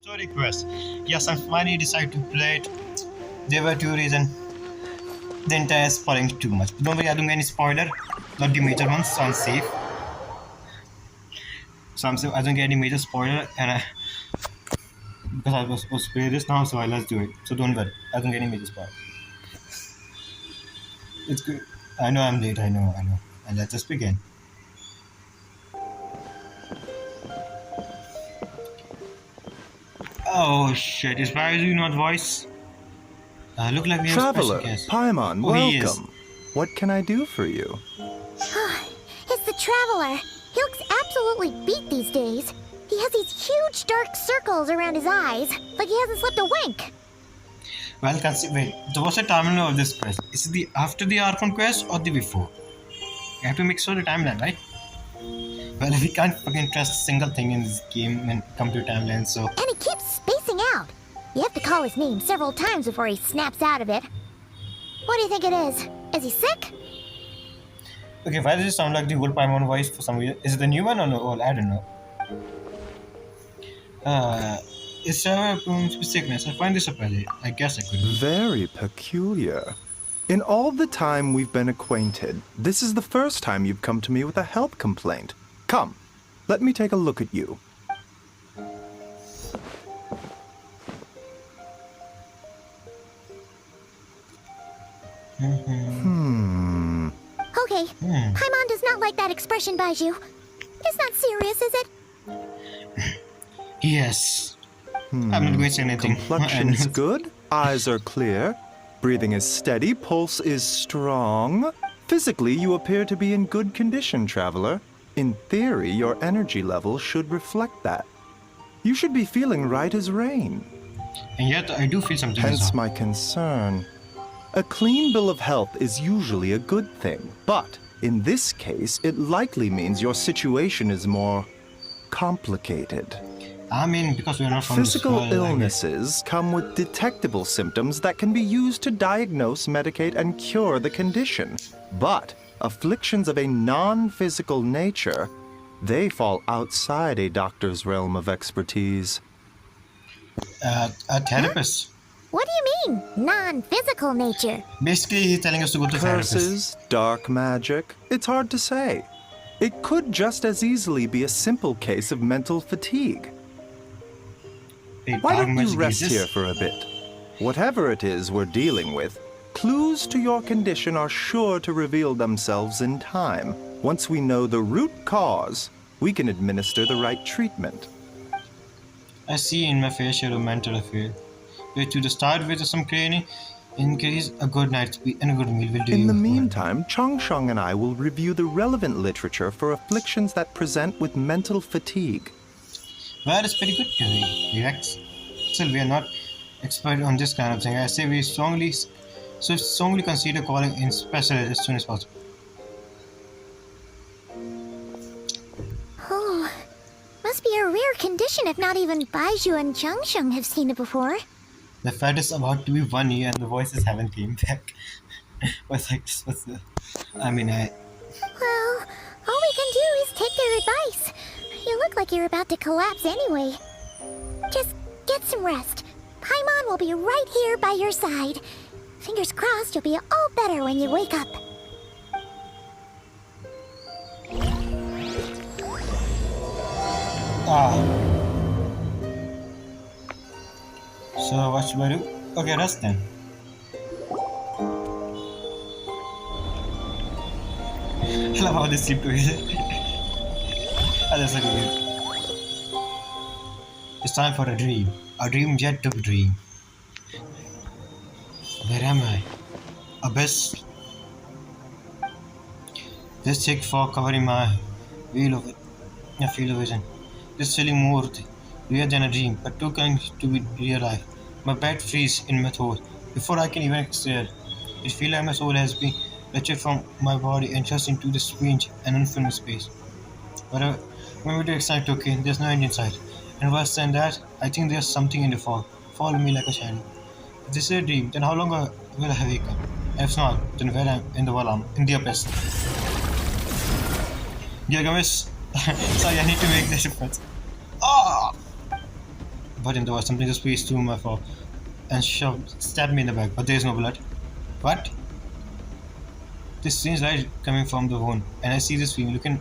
Story quest. Yes, I finally decided to play it. There were two reasons. The entire spoiling too much. Don't worry, I don't get any spoiler. Not the major ones, so I'm safe. I don't get any major spoiler, and because I was supposed to play this now, so let's do it. So don't worry, I don't get any major spoiler. It's good. I know I'm late. I know. And let's just begin. Oh shit! Is Baizu not voice? Look like we have Traveler, special guest. Paimon, Oh, he is. welcome. What can I do for you? It's the Traveler. He looks absolutely beat these days. He has these huge dark circles around his eyes, like he hasn't slept a wink. Well, wait. What's the timeline of this quest? Is it the after the Archon quest or the before? You have to make sure the timeline, right? Well, we can't fucking trust a single thing in this game when it comes to timeline, so... And he keeps spacing out. You have to call his name several times before he snaps out of it. What do you think it is? Is he sick? Okay, why does it sound like the old Paimon voice for some reason? Is it the new one or no? Oh, I don't know. It's prone to sickness. I find this surprising. I guess I could. Very peculiar. In all the time we've been acquainted, this is the first time you've come to me with a health complaint. Come, let me take a look at you. Okay. Paimon does not like that expression, Baiju. It's not serious, is it? Yes. I'm not going to say anything. Complexion's good, eyes are clear, breathing is steady, pulse is strong. Physically, you appear to be in good condition, Traveler. In theory, your energy level should reflect that. You should be feeling right as rain. And yet, I do feel something. Hence my concern. A clean bill of health is usually a good thing, but in this case, it likely means your situation is more complicated. I mean, because we're not from Physical this world, illnesses come with detectable symptoms that can be used to diagnose, medicate, and cure the condition. But afflictions of a non-physical nature, they fall outside a doctor's realm of expertise. A therapist. What do you mean, non-physical nature? Basically, he's telling us to go to therapist. Curses, dark magic, it's hard to say. It could just as easily be a simple case of mental fatigue. Wait, Why dark don't you magic rest is this? here for a bit? Whatever it is we're dealing with, clues to your condition are sure to reveal themselves in time. Once we know the root cause, we can administer the right treatment. I see in my face you're a mental affair. Wait, to the start with some training, in case a good night's sleep and a good meal will do you. In the meantime, Chongsheng and I will review the relevant literature for afflictions that present with mental fatigue. Well, it's pretty good to me, Rex. Still, we are not expert on this kind of thing. I say we strongly consider calling in specialists as soon as possible. Oh, must be a rare condition if not even Baiju and Changsheng have seen it before. The fact is about to be 1 year and the voices haven't came back. What's the... I mean, Well, all we can do is take their advice. You look like you're about to collapse anyway. Just get some rest. Paimon will be right here by your side. Fingers crossed you'll be all better when you wake up. So what should I do? Okay, rest then. I love how they sleep together. That's like good. It's time for a dream. A dream yet to dream. Where am I? Abyss. This thick fog covering my field of vision. This feeling more real than a dream, but too kind to be real life. My bed freezes in my throat before I can even exhale. It feels like my soul has been lifted from my body and thrust into this strange and unfamiliar space. But when we do excited, okay, there's no end in sight. And worse than that, I think there's something in the fog, following me like a shadow. If this is a dream, then how long will I wake up? If not, then where am I in the world? I'm in the abyss. Gilgamesh, sorry, I need to make this reference. Oh! What in the world? Something just squeezed through my fur and stabbed me in the back, but there's no blood. What? This strange light coming from the wound, and I see this feeling. You can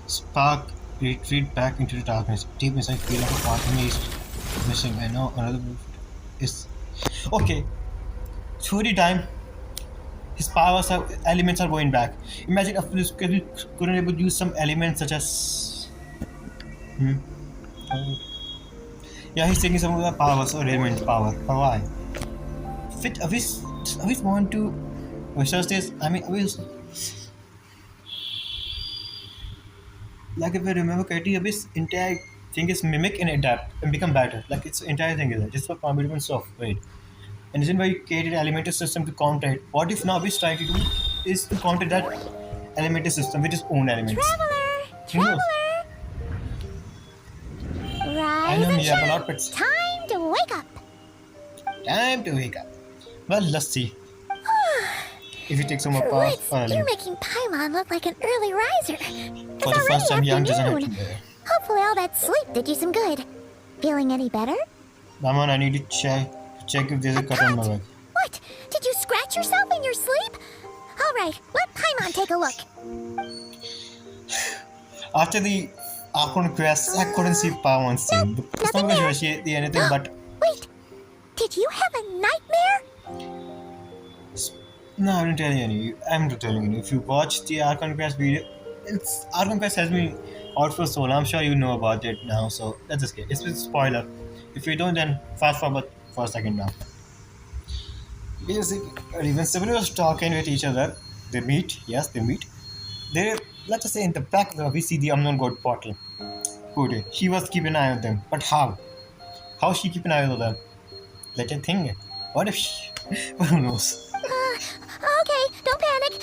spark retreat back into the darkness. Deep inside, feel like a part of me is missing. I know another move is okay. Through the time, his powers are elements are going back. Imagine if this couldn't able to use some elements such as. Hmm? Yeah, he's taking some of the powers or element power. But why? Fit always want to research this. I mean, always like if I remember correctly, Abyss entire thing is mimic and adapt and become better. Like its entire thing is that. Just for commitment of wait. And isn't why you created elemental system to counter it. What if now Abyss trying to do is to counter that elemental system with its own elements? Traveler! Who knows? Traveler! I Rise know and me, yeah, but shine! not pets. Time to wake up! Time to wake up. Well, let's see. If you take some more For power once, or you're element. making Paimon look like an early riser. It's For the first time, already Young doesn't have to afternoon. bear. Hopefully all that sleep did you some good. Feeling any better? Maman, I need to check if there's a cut on my back. What? Did you scratch yourself in your sleep? All right, let Paimon take a look. After the Archon quest, I couldn't see Pamon's thing. It's not nothing there. going to the anything but. Wait, did you have a nightmare? No, I'm not telling you. I'm not telling you. If you watch the Archon quest video, Archon quest has been out for so long. I'm sure you know about it now, so that's just it. It's a spoiler. If you don't, then fast forward for a second now. Basically, when Sibyl was talking with each other, they meet. Yes, they meet. They, let's just say, in the back we see the unknown god portal. Good. She was keeping an eye on them, but how? How she keep an eye on them? Let her think. What if she? Who knows? Okay, don't panic.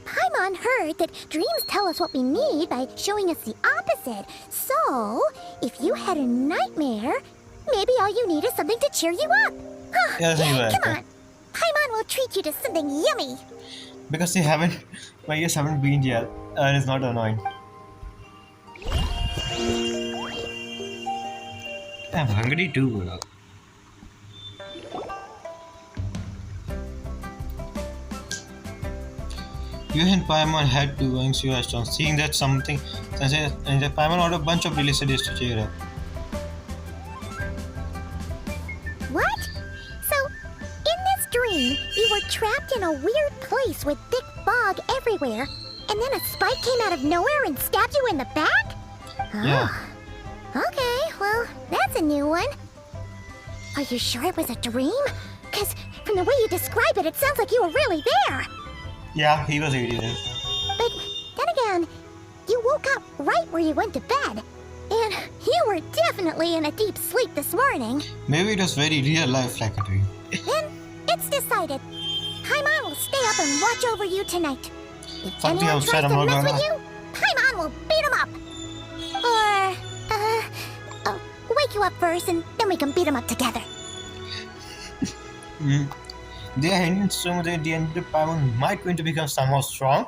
Paimon heard that dreams tell us what we need by showing us the opposite. So, if you had a nightmare, maybe all you need is something to cheer you up. Yeah, I think you're right. Come on. Paimon will treat you to something yummy. Because they haven't, my ears haven't been yet, and it's not annoying. I'm hungry too, bro. You and Paimon had to going to your restaurant, seeing that something, and the Paimon ordered a bunch of delicious dishes to cheer up. What? So, in this dream, you were trapped in a weird place with thick fog everywhere, and then a spike came out of nowhere and stabbed you in the back? Yeah. Okay, well, that's a new one. Are you sure it was a dream? Because from the way you describe it, it sounds like you were really there. Yeah, he was really there. But then again, you woke up right where you went to bed. And you were definitely in a deep sleep this morning. Maybe it was very real life like a dream. Then it's decided. Paimon will stay up and watch over you tonight. If Fuck the anyone outside, tries I'm to not mess gonna- with you, Paimon will beat him up. Or, wake you up first and then we can beat him up together. They are hinting so much at the end the Paimon might going to become somehow strong,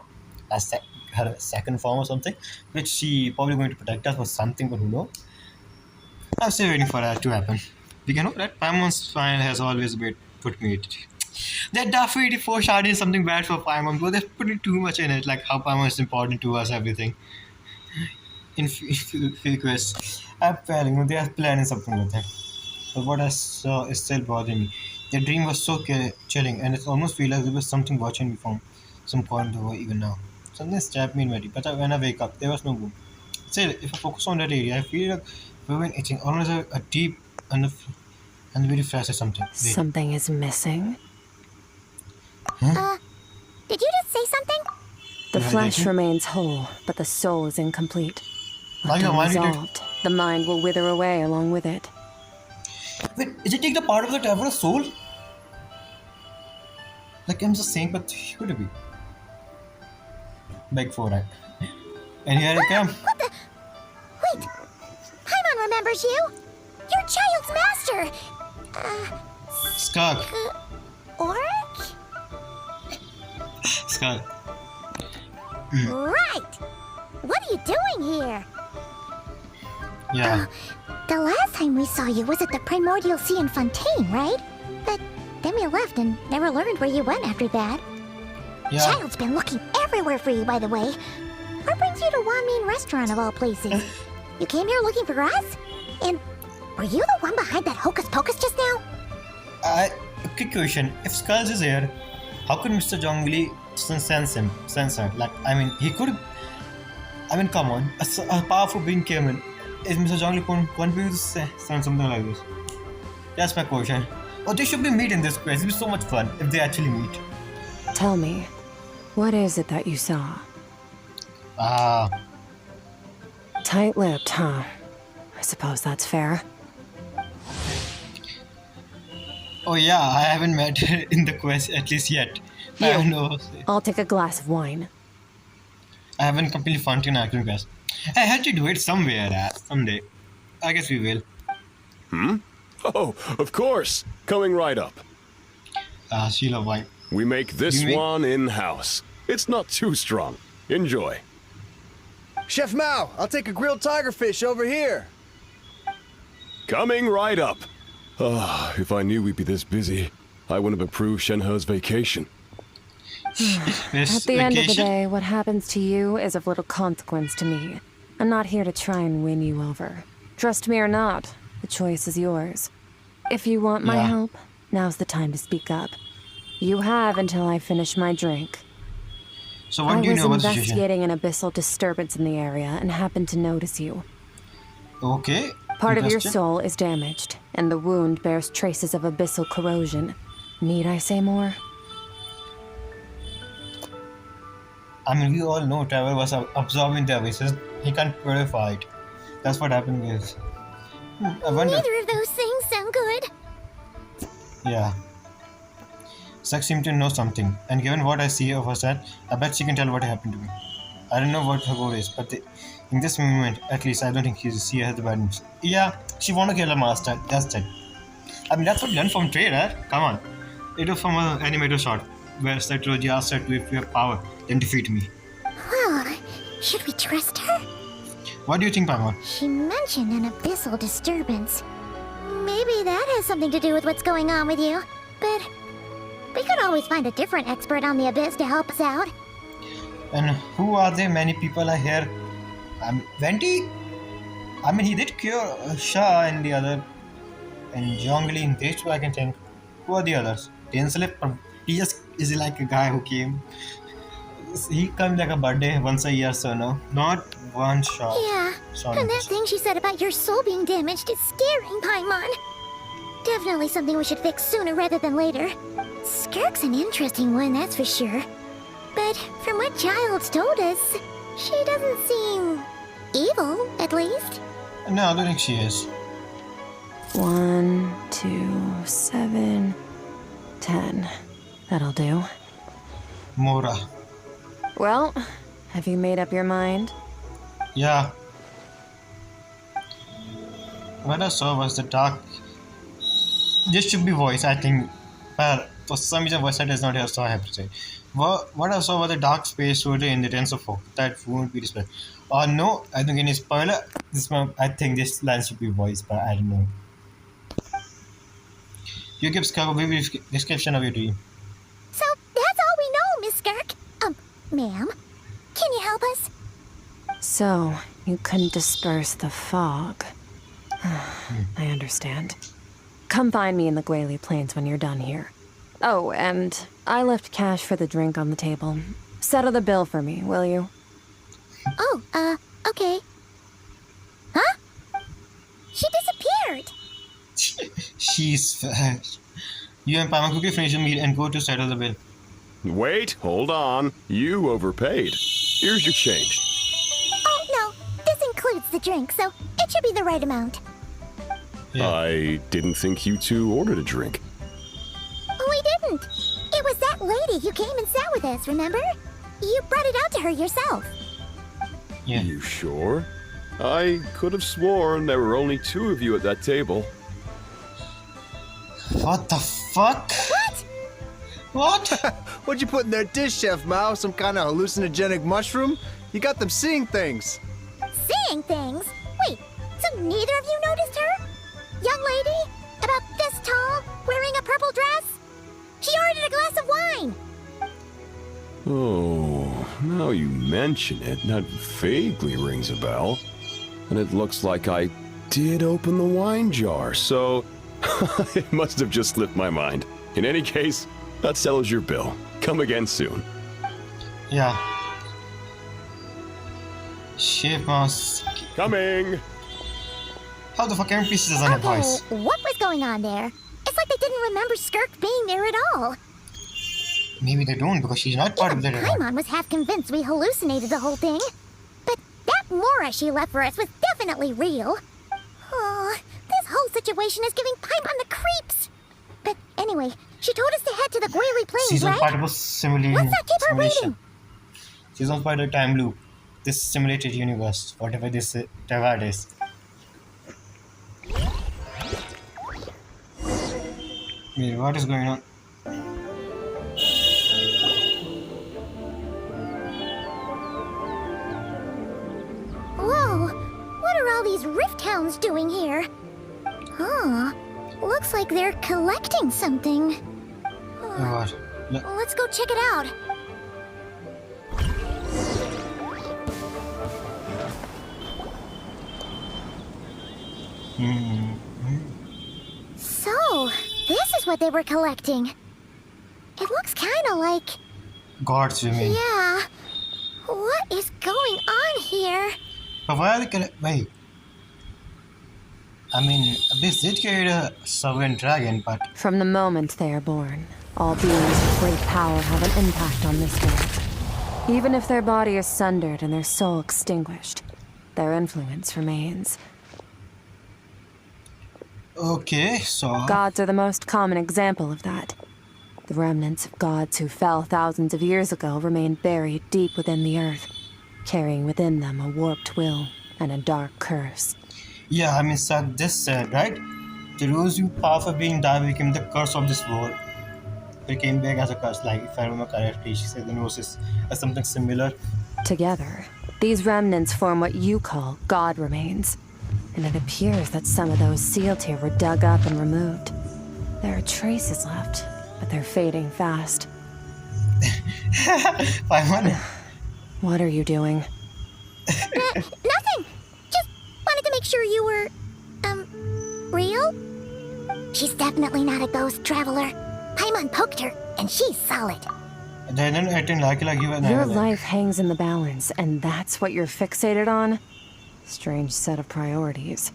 as her second form or something, which she probably going to protect us or something, but who knows? I'm still waiting for that to happen. We can hope that Paimon's final has always put me at that Daffy 84 shard is something bad for Paimon, but they're putting too much in it, like how Paimon is important to us, everything. In few quests, I'm planning, they are planning something with them. But what I saw is still bothering me. The dream was so chilling, and it almost feels like there was something watching me from some point over even now. Something stabbed me in my deep, but when I wake up, there was no boom. Still, if I focus on that area, I feel like we've been itching, almost a deep and very fresh or something. Wait. Something is missing. Did you just say something? The Yeah, flesh Jason? remains whole, but the soul is incomplete. Why Left the mind did- unresolved, the mind will wither away along with it. Wait, is it take the part of the traveler's soul? Like I'm just saying, but should it be? Beg for it. And here I come. What the? Wait! Paimon remembers you! Your child's master! Skirk. Orc? Skirk. Right! What are you doing here? Yeah. The last time we saw you was at the Primordial Sea in Fontaine, right? But then we left and never learned where you went after that. Yeah. Child's been looking everywhere for you, by the way. What brings you to Wanmin Restaurant of all places? You came here looking for us? And were you the one behind that hocus pocus just now? A quick question. If Skulls is here, how could Mr. Zhongli sense her? Like, I mean, he could... I mean, come on. A powerful being came in. Is Mr. Zhongli going to be something like this? That's my question. Oh, they should be meet in this quest. It'd be so much fun if they actually meet. Tell me, what is it that you saw? Tight-lipped, huh? I suppose that's fair. Oh yeah, I haven't met her in the quest at least yet. I don't know. I'll take a glass of wine. I haven't completely found an actual quest. I had to do it somewhere, someday. I guess we will. Oh, of course. Coming right up. She love wine. We make this one in-house. It's not too strong. Enjoy. Chef Mao, I'll take a grilled tigerfish over here. Coming right up. Ah, if I knew we'd be this busy, I wouldn't have approved Shenhe's vacation. At the end of the day, what happens to you is of little consequence to me. I'm not here to try and win you over. Trust me or not, the choice is yours. If you want my help, now's the time to speak up. You have until I finish my drink. So what do you know about the I was situation? investigating an abyssal disturbance in the area and happened to notice you. Okay. Part of your interesting. soul is damaged, and the wound bears traces of abyssal corrosion. Need I say more? I mean, we all know Trevor was absorbing the abysses. He can't purify it. That's what happened is. I wonder. Neither of those things sound good. Yeah. Suk seemed to know something, and given what I see of her set, I bet she can tell what happened to me. I don't know what her goal is, but in this moment, at least, I don't think she has the bad news. Yeah, she want to kill her master, that's it. I mean, that's what we learned from trailer. Come on. It was from an animator shot, where Saitoji asked her to, if you have power, then defeat me. Well, should we trust her? What do you think, Paimon? She mentioned an abyssal disturbance. Maybe that has something to do with what's going on with you. But we could always find a different expert on the abyss to help us out. And who are there? Many people are here. Venti? I mean, he did cure Shah and the other. And Zhongli and these two, I can think. Who are the others? Tinslip? He just is like a guy who came. He comes like a birthday once a year, so no. Not one shot. Yeah, and that thing she said about your soul being damaged is scaring, Paimon. Definitely something we should fix sooner rather than later. Skirk's an interesting one, that's for sure. But from what Child's told us, she doesn't seem evil, at least. No, I don't think she is. 1, 2, 7, 10. That'll do. Mora. Well, have you made up your mind? Yeah. What I saw was the dark. This should be voice, I think. But for some reason, voice is not here, so I have to say. What I saw was a dark space soldier in the Tensor Folk. That won't be displayed. Or no, I think any spoiler. I think this line should be voice, but I don't know. You give Skirk a brief description of your dream. So that's all we know, Miss Skirk. Ma'am, can you help us? So, you couldn't disperse the fog. I understand. Come find me in the Guili Plains when you're done here. Oh, and I left cash for the drink on the table. Settle the bill for me, will you? Oh, okay. Huh? She disappeared. She's fast. You and Paimon quickly finish your meal and go to settle the bill. Wait, hold on. You overpaid. Here's your change. Oh, no. This includes the drink, so it should be the right amount. Yeah. I didn't think you two ordered a drink. We didn't. It was that lady who came and sat with us, remember? You brought it out to her yourself. Yeah. You sure? I could have sworn there were only 2 of you at that table. What the fuck? What? What? What'd you put in their dish, Chef Mao? Some kind of hallucinogenic mushroom? You got them seeing things. Seeing things? Wait, so neither of you noticed her? Young lady, about this tall, wearing a purple dress? She ordered a glass of wine. Oh, now you mention it, that vaguely rings a bell. And it looks like I did open the wine jar, so it must have just slipped my mind. In any case, that settles your bill. Come again soon. Yeah. Chef Mouse. Coming! How the fuck every piece doesn't have Okay, voice? what was going on there? It's like they didn't remember SKIRK being there at all. Maybe they don't because she's not part of Even the Paimon was half convinced we hallucinated the whole thing. But that Mora she left for us was definitely real. Oh, this whole situation is giving Paimon the creeps. But anyway, she told us to head to the Guili Plains, She's on right? part of a simulation. Let's not keep her waiting. She's on part of a time loop. This simulated universe, whatever this Tavad is. Wait, what is going on? Whoa, what are all these rift hounds doing here? Huh, looks like they're collecting something. Oh, what? Let's go check it out. So, this is what they were collecting. It looks kind of like... Gods, you mean? Yeah. What is going on here? But why are they wait. I mean, Abyss did create a sovereign dragon, but From the moment they are born, all beings with great power have an impact on this world. Even if their body is sundered and their soul extinguished, their influence remains. okay, so Gods are the most common example of that. The remnants of gods who fell thousands of years ago remain buried deep within the earth, carrying within them a warped will and a dark curse. yeah, I mean, so this said, right? The those who powerful being died became the curse of this world. It came back as a curse, like if I remember correctly, she said the gnosis or something similar. Together, these remnants form what you call god remains. And it appears that some of those sealed here were dug up and removed. There are traces left, but they're fading fast. 500. What are you doing? Nothing. Just wanted to make sure you were, real? She's definitely not a ghost traveler. Paimon poked her, and she's solid. They didn't acting like you and Your I. life hangs in the balance, and that's what you're fixated on? Strange set of priorities.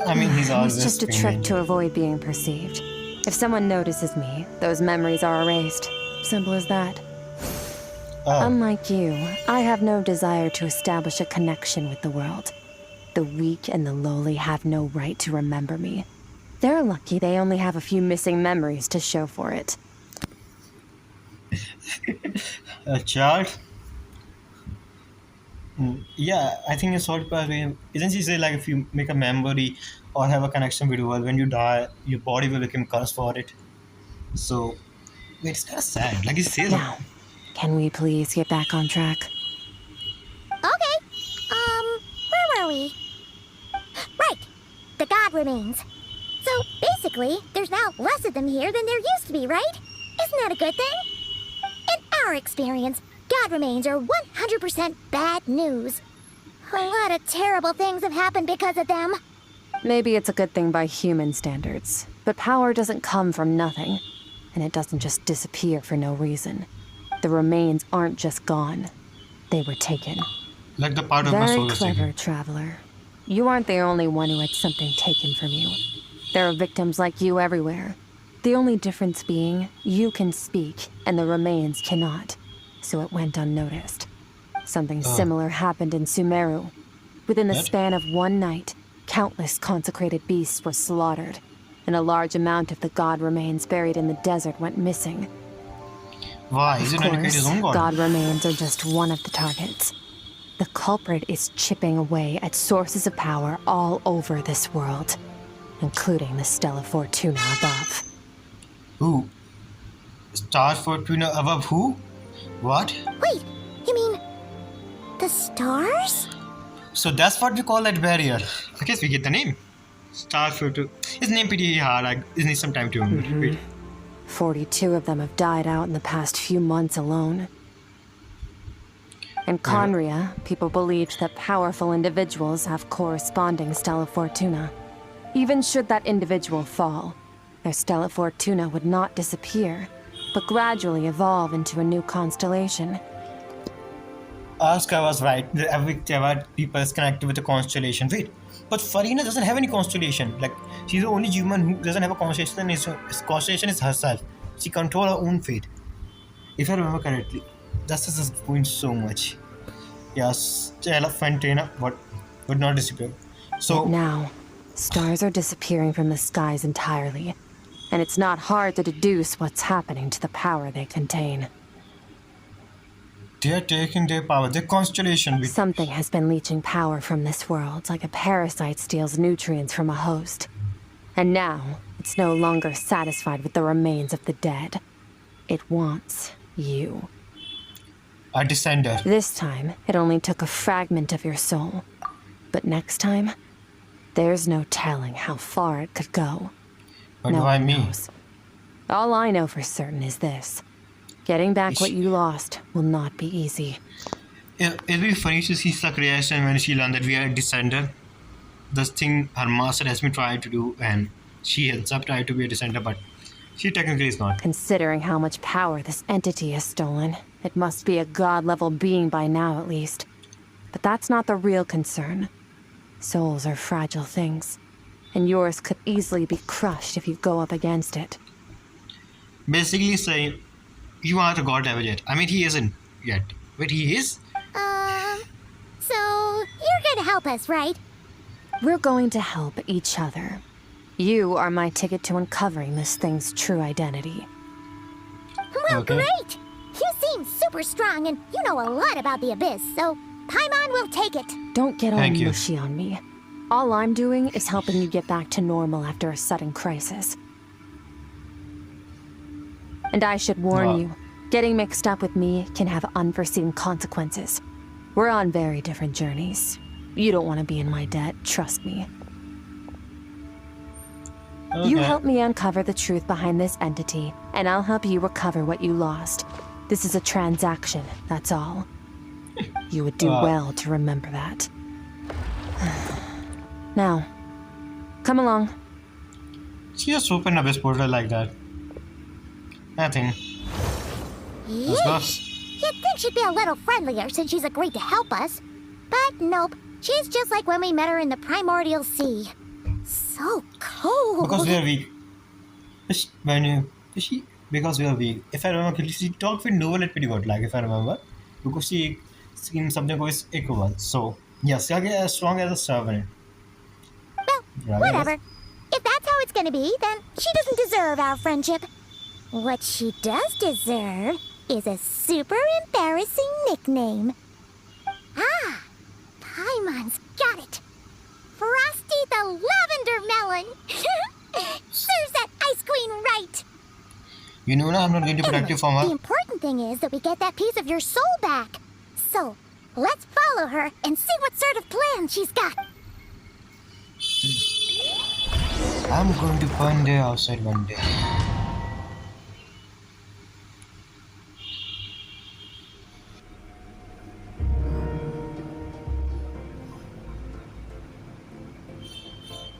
I mean, he's always It's just a trick to avoid being perceived. If someone notices me, those memories are erased. Simple as that. Oh, Unlike you, I have no desire to establish a connection with the world. The weak and the lowly have no right to remember me. They're lucky they only have a few missing memories to show for it. a child. Yeah, I think it's all because isn't she say like if you make a memory or have a connection with the world, when you die, your body will become cursed for it. So, wait, it's kind of sad. Like it says, Now, can we please get back on track? Okay. Where were we? Right. The god remains. So, basically, there's now less of them here than there used to be, right? Isn't that a good thing? In our experience, god remains are 100% bad news. A lot of terrible things have happened because of them. Maybe it's a good thing by human standards, but power doesn't come from nothing, and it doesn't just disappear for no reason. The remains aren't just gone. They were taken. like the part of my Very soul is clever, taken. traveler. You aren't the only one who had something taken from you. There are victims like you everywhere. The only difference being, you can speak, and the remains cannot. So it went unnoticed. Something similar happened in Sumeru. Within the What? span of one night, countless consecrated beasts were slaughtered, and a large amount of the god remains buried in the desert went missing. Why? Is Of it not create his course, own god? god remains are just one of the targets. The culprit is chipping away at sources of power all over this world, including the Stella Fortuna above. Who? Star Fortuna above who? What? Wait, you mean the stars? So that's what we call that barrier. I guess we get the name. Starfield. His name pretty hard. It needs some time to repeat. 42 of them have died out in the past few months alone. In Conria, people believed that powerful individuals have corresponding Stella Fortuna. Even should that individual fall, their Stella Fortuna would not disappear, but gradually evolve into a new constellation. Oscar was right. Every people is connected with a constellation. Wait, but Farina doesn't have any constellation. Like, she's the only human who doesn't have a constellation. His constellation is herself. She controls her own fate. If I remember correctly, that's just going so much. Yes, Stella Fortuna would not disappear. So Now, stars are disappearing from the skies entirely, and it's not hard to deduce what's happening to the power they contain. they are taking their power, their constellation. With Something has been leeching power from this world, like a parasite steals nutrients from a host. And now, it's no longer satisfied with the remains of the dead. It wants you. a descender. This time, it only took a fragment of your soul. But next time, there's no telling how far it could go. What No do I one mean? knows. All I know for certain is this. Getting back what you lost will not be easy. It'll be funny to see Stuck reaction when she learned that we are a descender. This thing her master has been trying to do, and she ends up trying to be a descender, but she technically is not. Considering how much power this entity has stolen, it must be a god-level being by now at least. But that's not the real concern. Souls are fragile things, and yours could easily be crushed if you go up against it. Basically saying, you are the god level yet. I mean, he isn't yet. But he is? So you're gonna help us, right? We're going to help each other. You are my ticket to uncovering this thing's true identity. Well, Okay. great! You seem super strong and you know a lot about the Abyss, so Paimon will take it. Don't get all Thank you. mushy on me. All I'm doing is helping you get back to normal after a sudden crisis. And I should warn Wow. you, getting mixed up with me can have unforeseen consequences. We're on very different journeys. You don't want to be in my debt, trust me. You Okay. help me uncover the truth behind this entity, and I'll help you recover what you lost. This is a transaction, that's all. You would do well to remember that. Now, come along. She just opened up his portal like that. Nothing. Let's go. You'd think she'd be a little friendlier since she's agreed to help us. But nope, she's just like when we met her in the primordial sea. So cold. Because we are weak. Because we are weak. If I remember correctly, she talked with Novel pretty good, like if I remember. Because she seemed something was equivalent. So, yes, she is as strong as a servant. Well, Yeah, whatever. If that's how it's gonna be, then she doesn't deserve our friendship. What she does deserve is a super embarrassing nickname. Ah, Paimon's got it. Frosty the Lavender Melon. Serves that ice queen right. You know, I'm not going to protect you from The her. important thing is that we get that piece of your soul back. So, let's follow her and see what sort of plan she's got. I'm going to burn there outside one day.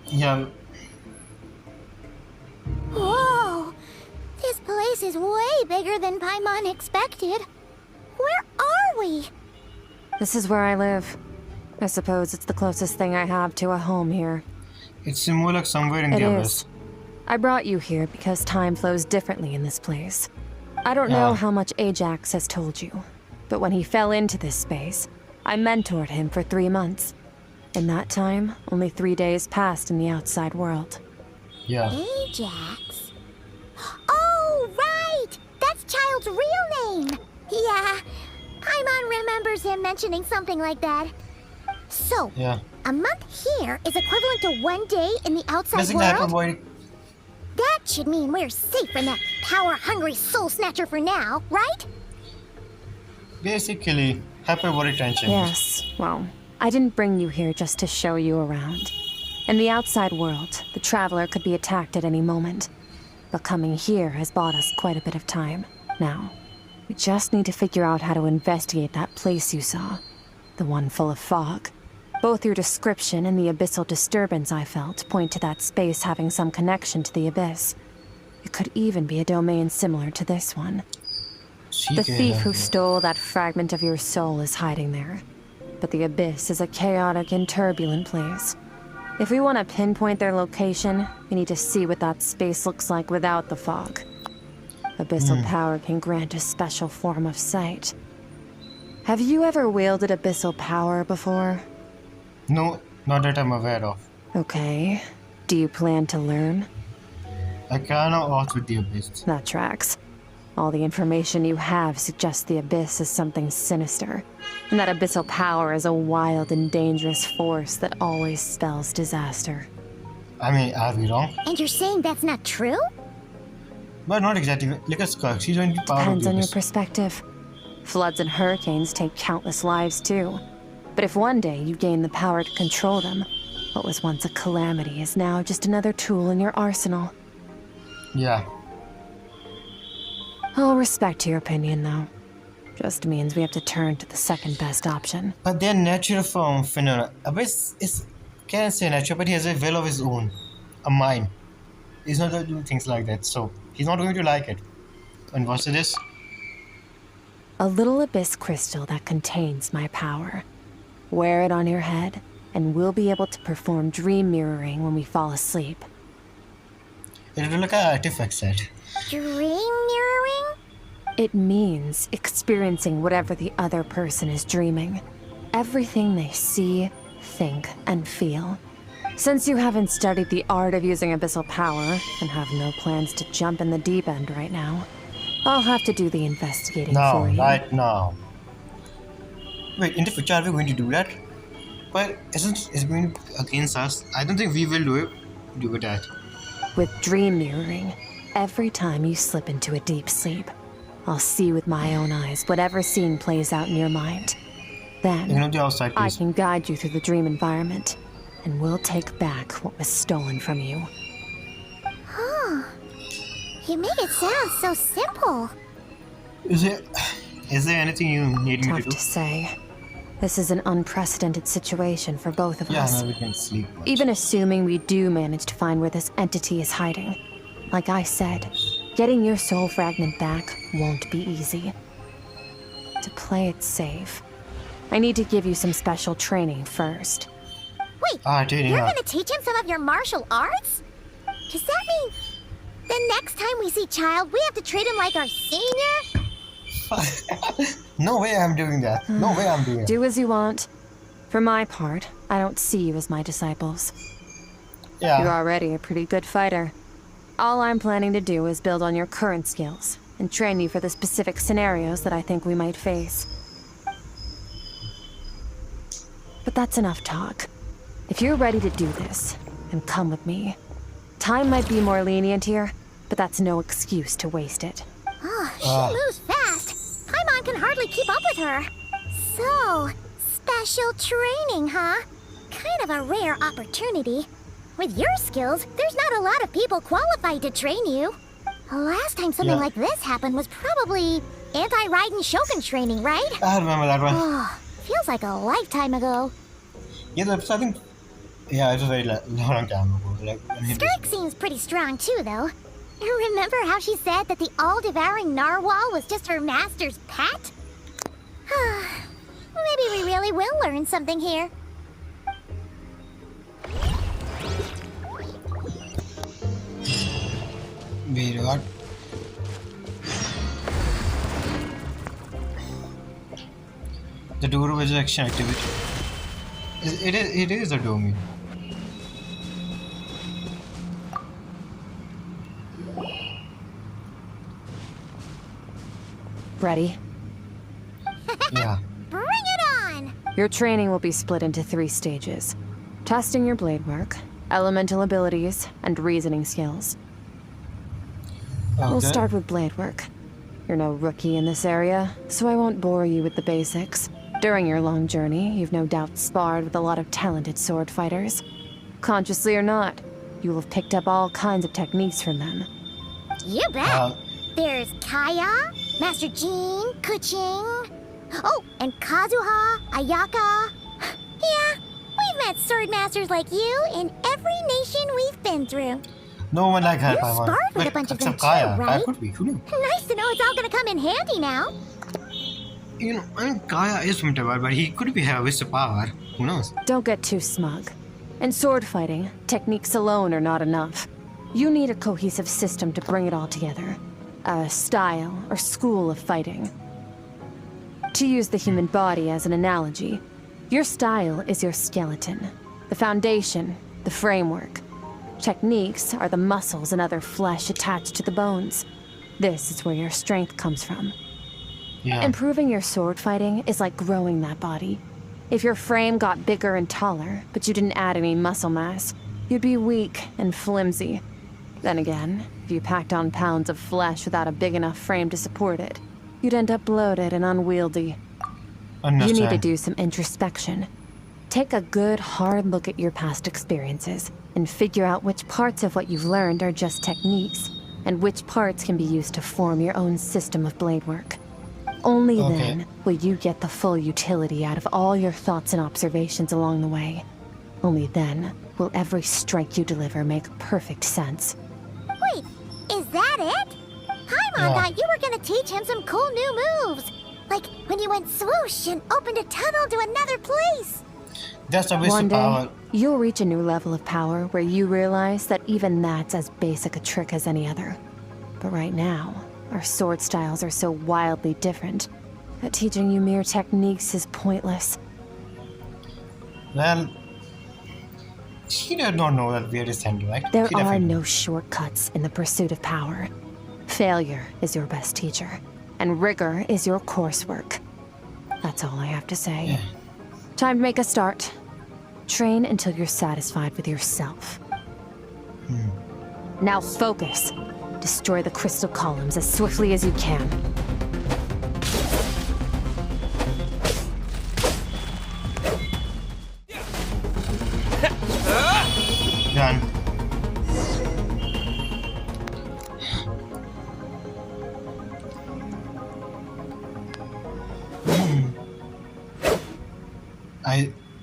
Yeah, Whoa! This place is way bigger than Paimon expected. Where are we? This is where I live. I suppose it's the closest thing I have to a home here. it's more like somewhere in It the is. abyss. I brought you here because time flows differently in this place. I don't know Yeah. how much Ajax has told you, but when he fell into this space, I mentored him for 3 months. In that time, only 3 days passed in the outside world. Yeah. Ajax? Oh, right! That's Child's real name! Yeah, Paimon remembers him mentioning something like that. So, Yeah. a month here is equivalent to 1 day in the outside Basically, world? hyperbolic. That should mean we're safe from that power-hungry soul snatcher for now, right? Basically, hyperbolic tension. Yes, well, I didn't bring you here just to show you around. In the outside world, the Traveler could be attacked at any moment. But coming here has bought us quite a bit of time. Now, we just need to figure out how to investigate that place you saw. The one full of fog. Both your description and the abyssal disturbance I felt point to that space having some connection to the abyss. It could even be a domain similar to this one. The thief who stole that fragment of your soul is hiding there. But the abyss is a chaotic and turbulent place. If we want to pinpoint their location, we need to see what that space looks like without the fog. Abyssal power can grant a special form of sight. Have you ever wielded abyssal power before? No, not that I'm aware of. Okay. Do you plan to learn? I cannot off with the abyss. That tracks. All the information you have suggests the abyss is something sinister, and that abyssal power is a wild and dangerous force that always spells disaster. I mean, are we wrong? And you're saying that's not true? But not exactly. Look at SKIRK. She's going to be power of Depends the on your abyss. perspective. Floods and hurricanes take countless lives too. But if one day you gain the power to control them, what was once a calamity is now just another tool in your arsenal. Yeah. I'll respect your opinion, though. Just means we have to turn to the second best option. But their natural form phenomena. Abyss is, can't say natural, but he has a will of his own. A mind. He's not going to do things like that, so he's not going to like it. And what's this? A little abyss crystal that contains my power. Wear it on your head, and we'll be able to perform dream mirroring when we fall asleep. It will look like an artifact set. Dream mirroring? It means experiencing whatever the other person is dreaming. Everything they see, think, and feel. Since you haven't studied the art of using abyssal power, and have no plans to jump in the deep end right now, I'll have to do the investigating No, for you. right now. Wait, in the future are we going to do that? But isn't it going to be against us? I don't think we will do that. With dream mirroring, every time you slip into a deep sleep, I'll see with my own eyes whatever scene plays out in your mind. Then, You know the outside I piece. can guide you through the dream environment, and we'll take back what was stolen from you. You make it sound so simple. Is there anything you need me to Tough do? to say. This is an unprecedented situation for both of Yeah, us. now we can sleep. Even assuming we do manage to find where this entity is hiding. Like I said, getting your soul fragment back won't be easy. To play it safe, I need to give you some special training first. Wait, Training you're art. gonna teach him some of your martial arts? Does that mean the next time we see Child, we have to treat him like our senior? No way I'm doing that. No way I'm doing it. Do as you want. For my part, I don't see you as my disciples. You're Yeah. already a pretty good fighter. All I'm planning to do is build on your current skills and train you for the specific scenarios that I think we might face. But that's enough talk. If you're ready to do this, then come with me. Time might be more lenient here, but that's no excuse to waste it. Oh, she moves fast. Paimon can hardly keep up with her. So, special training, huh? Kind of a rare opportunity. With your skills, there's not a lot of people qualified to train you. Last time something Yeah. like this happened was probably anti-Raiden Shogun training, right? I remember that one. Oh, feels like a lifetime ago. Yeah, that's I think. Yeah, it was a very long time ago. Like when he SKIRK seems pretty strong too, though. Remember how she said that the all-devouring narwhal was just her master's pet? Maybe we really will learn something here. Wait, what? The door was action activity. It is a domain. Ready? Yeah. Bring it on! Your training will be split into 3 stages. Testing your blade work, elemental abilities, and reasoning skills. We'll Okay. start with blade work. You're no rookie in this area, so I won't bore you with the basics. During your long journey, you've no doubt sparred with a lot of talented sword fighters. Consciously or not, you will have picked up all kinds of techniques from them. You bet. There's Kaya, Master Jean, Kuching. Oh, and Kazuha, Ayaka. Yeah, we've met sword masters like you in every nation we've been through. No one like her, You Paimon. sparred with a bunch of them Except too, Kaya. Kaya right? could be. Who knew? Nice to know it's all gonna come in handy now. You know, I mean, Kaya is from Taiwan, but he could be have a whisper power. Who knows? Don't get too smug. In sword fighting, techniques alone are not enough. You need a cohesive system to bring it all together. A style or school of fighting. To use the human body as an analogy, your style is your skeleton, the foundation, the framework. Techniques are the muscles and other flesh attached to the bones. This is where your strength comes from. Yeah. Improving your sword fighting is like growing that body. If your frame got bigger and taller, but you didn't add any muscle mass, you'd be weak and flimsy. Then again, if you packed on pounds of flesh without a big enough frame to support it, you'd end up bloated and unwieldy. Understand. You need to do some introspection. Take a good, hard look at your past experiences and figure out which parts of what you've learned are just techniques, and which parts can be used to form your own system of blade work. Only then will you get the full utility out of all your thoughts and observations along the way. Only then will every strike you deliver make perfect sense. Wait, is that it? Paimon thought you were gonna teach him some cool new moves. Like when you went swoosh and opened a tunnel to another place. That's a whisper One day, power. you'll reach a new level of power where you realize that even that's as basic a trick as any other. But right now, our sword styles are so wildly different that teaching you mere techniques is pointless. Well, she did not know that we are descended, right? There She are definitely no shortcuts in the pursuit of power. Failure is your best teacher, and rigor is your coursework. That's all I have to say. Yeah. Time to make a start. Train until you're satisfied with yourself. Now focus. Destroy the crystal columns as swiftly as you can. Done.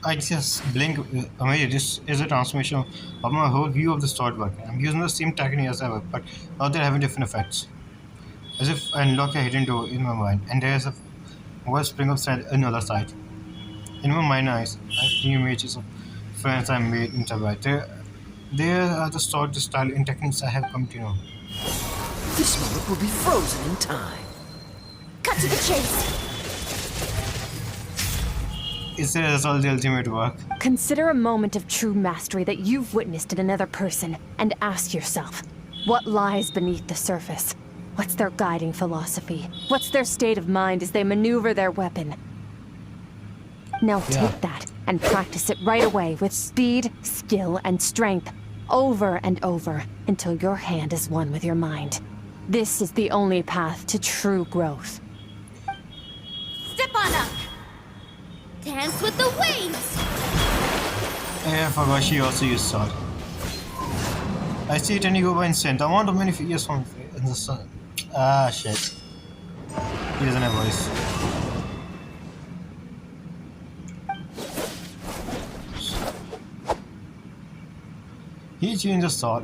I just blink. Amazing. This is a transformation of my whole view of the sword work. I'm using the same technique as ever, but now they're having different effects. As if I unlock a hidden door in my mind, and there's a wellspring of strength on the other side. In my mind eyes, I see images of friends I made in Tibet. There are the sword style and techniques I have come to know. This moment will be frozen in time. Cut to the chase. Is this all the ultimate work? Consider a moment of true mastery that you've witnessed in another person and ask yourself, what lies beneath the surface? What's their guiding philosophy? What's their state of mind as they maneuver their weapon? Now take that and practice it right away with speed, skill, and strength, over and over, until your hand is one with your mind. This is the only path to true growth. Step on up. Dance with the waves. I forgot she also used sword. I see it and you go by instant. I want to many figures from in the sun. Ah, shit. He doesn't have voice. He changed the sword.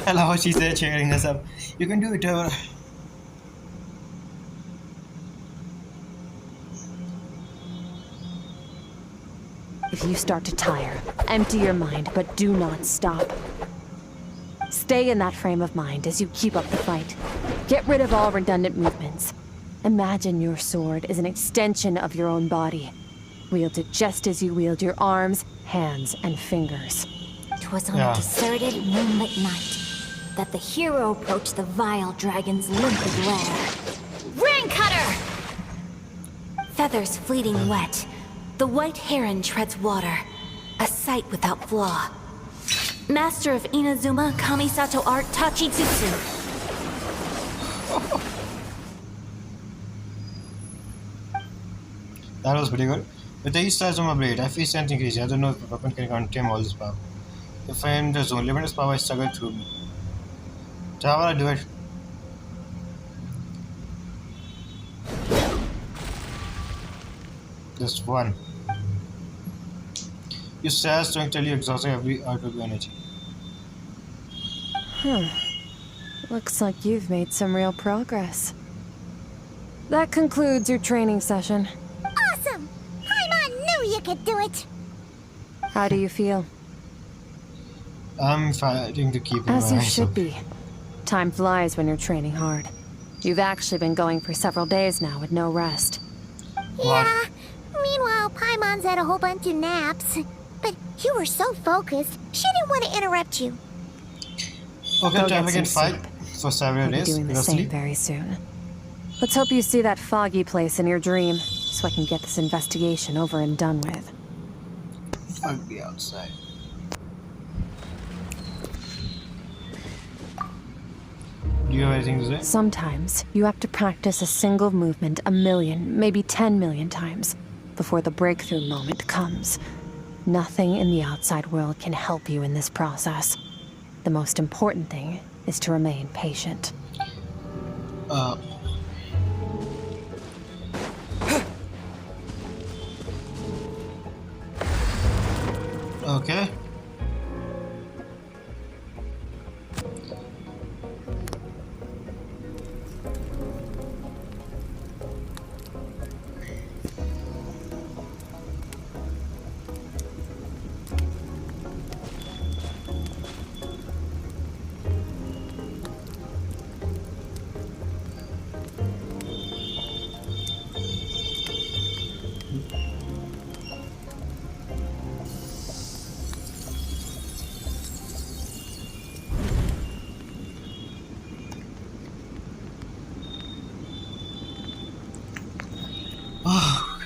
I love how she's there cheering us up. You can do it, Trevor. If you start to tire, empty your mind, but do not stop. Stay in that frame of mind as you keep up the fight. Get rid of all redundant movements. Imagine your sword is an extension of your own body. Wield it just as you wield your arms, hands, and fingers. 'Twas on a deserted moonlit night that the hero approached the vile dragon's limpid lair. Ring cutter! Feathers fleeting wet, the white heron treads water, a sight without flaw. Master of Inazuma Kamisato art Tachijutsu. That was pretty good. With the east sides of my blade, I feel something crazy. I don't know if a weapon can contain all this power. If I am the zone, limitless power is struggle through me. So how will I do it? Just one. You says don't tell you exhausting every out of your energy. Looks like you've made some real progress. That concludes your training session. Awesome! Paimon knew you could do it! How do you feel? I'm fighting to keep my As you eyes should open. be. Time flies when you're training hard. You've actually been going for several days now with no rest. Yeah. Meanwhile, Paimon's had a whole bunch of naps. But you were so focused, she didn't want to interrupt you. Okay, Go time get again some fight sleep. for several I'll be days. doing the Go same sleep. very soon. Let's hope you see that foggy place in your dream, so I can get this investigation over and done with. Fuck the outside. Do you have anything to say? Sometimes, you have to practice a single movement 1,000,000, maybe 10,000,000 times, before the breakthrough moment comes. Nothing in the outside world can help you in this process. The most important thing is to remain patient. Okay.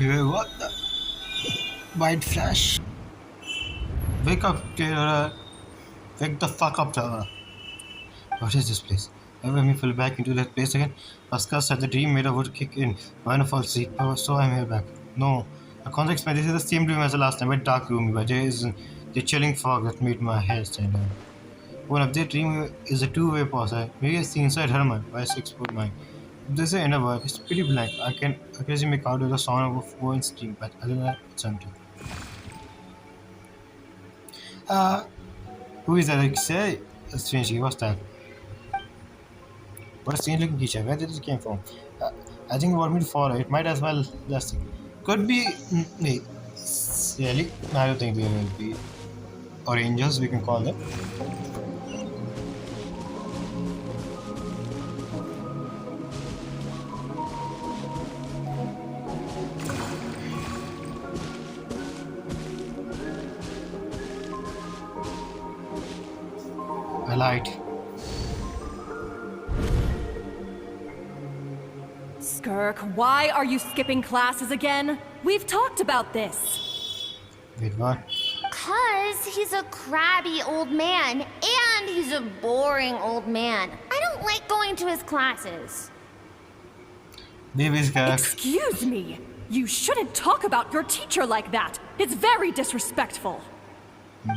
Okay, what the? White flash. Wake up, Taylor. Wake the fuck up, Taylor. What is this place? Ever me fall back into that place again? Pascal said the dream made of would kick in. Why not fall asleep? So I'm here back. No. The context, man, this is the same dream as the last time, but dark gloomy, but there is the chilling fog that made my hair stand on. One of their dream is a two-way process. Maybe I see inside her mind by 6-foot mind. If there's an inner world, it's pretty blank. I can occasionally make out with the sound of a phone stream, but other than that, it's empty. Who is that? Like, say, strangely, what's that? What a strange looking creature. Where did it came from? I think you want me to follow. It might as well just could be. Wait, really? I don't think they will be. Or angels, we can call them. I lied. Skirk, why are you skipping classes again? We've talked about this. Wait, what? 'Cause he's a crabby old man, and he's a boring old man. I don't like going to his classes. Baby's got. Excuse me. You shouldn't talk about your teacher like that. It's very disrespectful.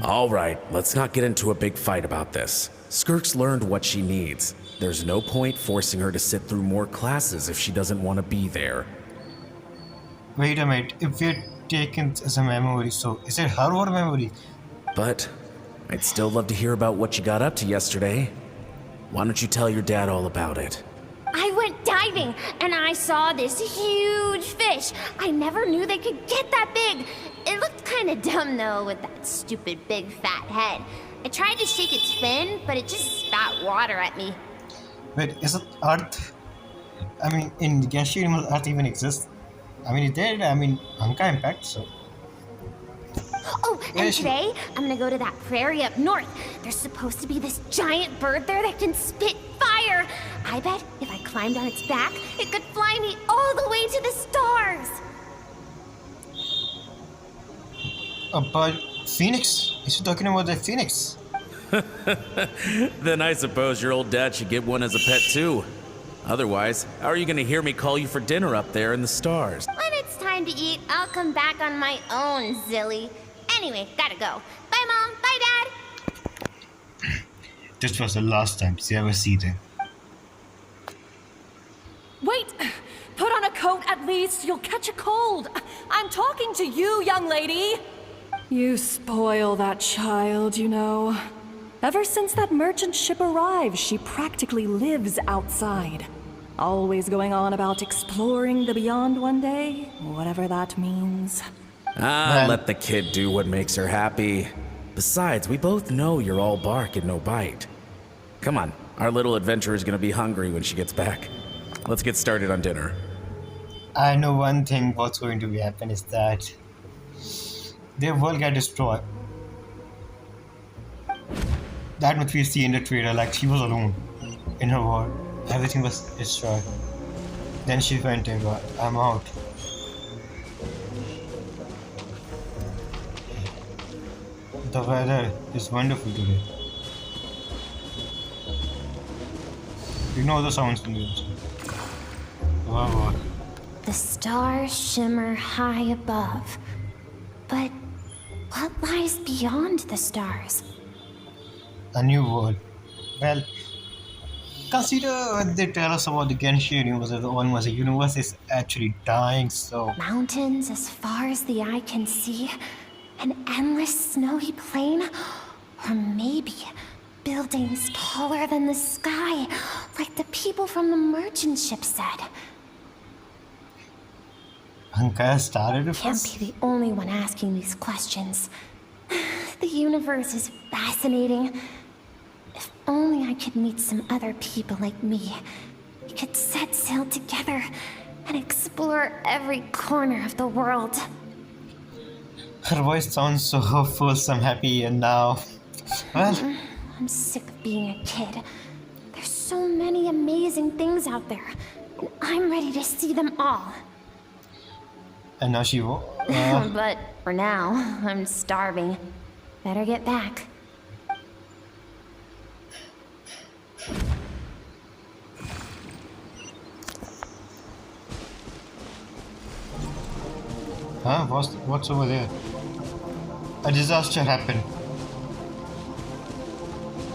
All right, let's not get into a big fight about this. Skirk's learned what she needs. There's no point forcing her to sit through more classes if she doesn't want to be there. Wait a minute. If we're taken as a memory, so is it her or memory? But I'd still love to hear about what you got up to yesterday. Why don't you tell your dad all about it? I went diving, and I saw this huge fish. I never knew they could get that big. It looked kind of dumb, though, with that stupid big fat head. I tried to shake its fin, but it just spat water at me. Wait, is it Earth? I mean, in Genshin, Earth even exists? I mean, it did. I mean, Anka Impact, so. Oh, Where and is she? today, I'm gonna go to that prairie up north. There's supposed to be this giant bird there that can spit fire. I bet if I climbed on its back, it could fly me all the way to the stars. But Phoenix? Is she talking about the Phoenix? Then I suppose your old dad should get one as a pet too. Otherwise, how are you gonna hear me call you for dinner up there in the stars? When it's time time to eat, I'll come back on my own, Zilly. Anyway, gotta go. Bye, Mom. Bye, Dad. This was the last time she ever see them. Wait! Put on a coat at least. You'll catch a cold. I'm talking to you, young lady. You spoil that child, you know. Ever since that merchant ship arrived, she practically lives outside. Always going on about exploring the beyond one day, whatever that means. Let the kid do what makes her happy. Besides, we both know you're all bark and no bite. Come on, our little adventurer is gonna be hungry when she gets back. Let's get started on dinner. I know one thing what's going to happen is that their world get destroyed. That much we see in the trailer, like she was alone in her world. Everything was destroyed. Then she went and got, I'm out. The weather is wonderful today. Ignore the sounds from the outside. Wow. The stars shimmer high above. But what lies beyond the stars? A new world. Well, consider when they tell us about the Genshin universe, the universe is actually dying, so... Mountains as far as the eye can see? An endless snowy plain? Or maybe buildings taller than the sky, like the people from the merchant ship said. Anka started with Can't us? be the only one asking these questions. The universe is fascinating. If only I could meet some other people like me. We could set sail together and explore every corner of the world. Her voice sounds so hopeful, so I'm happy, and now... Well, I'm sick of being a kid. There's so many amazing things out there, and I'm ready to see them all. and now she won't... But for now, I'm starving. Better get back. Huh? What's over there? A disaster happened.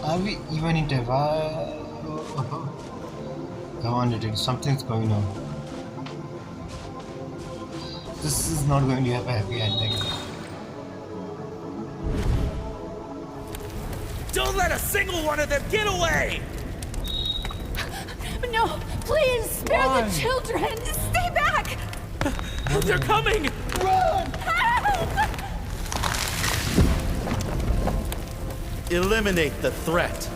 Are we even in Teva? Come on, it. Something's going on. This is not going to have a happy ending. Don't let a single one of them get away! No, please, spare the children! Stay back! They're coming! Run! Help! Eliminate the threat.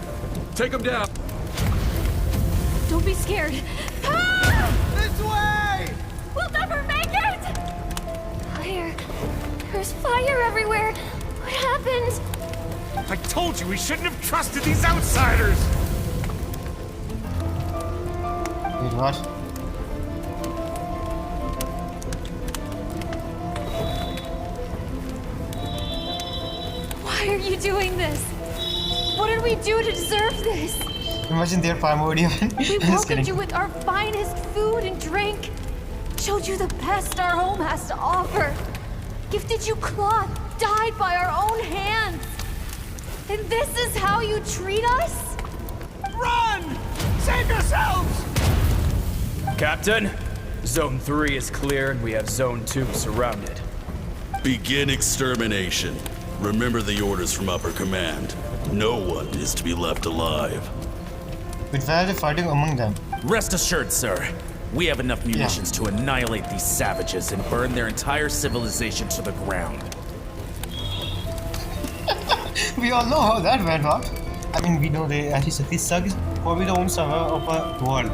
Take them down. Don't be scared. Ah! This way! We'll never make it! Fire. There's fire everywhere. What happened? I told you we shouldn't have trusted these outsiders! Wait, what? Why are you doing this? What did we do to deserve this? Imagine their primordial. We welcomed you with our finest food and drink. Showed you the best our home has to offer. Gifted you cloth dyed by our own hands. And this is how you treat us? Run! Save yourselves! Captain, Zone 3 is clear and we have Zone 2 surrounded. Begin extermination. Remember the orders from upper command. No one is to be left alive. But why are they fighting among them? Rest assured, sir. We have enough munitions to annihilate these savages and burn their entire civilization to the ground. We all know how that went out. I mean, we know they actually said these thugs probably the own server of a world.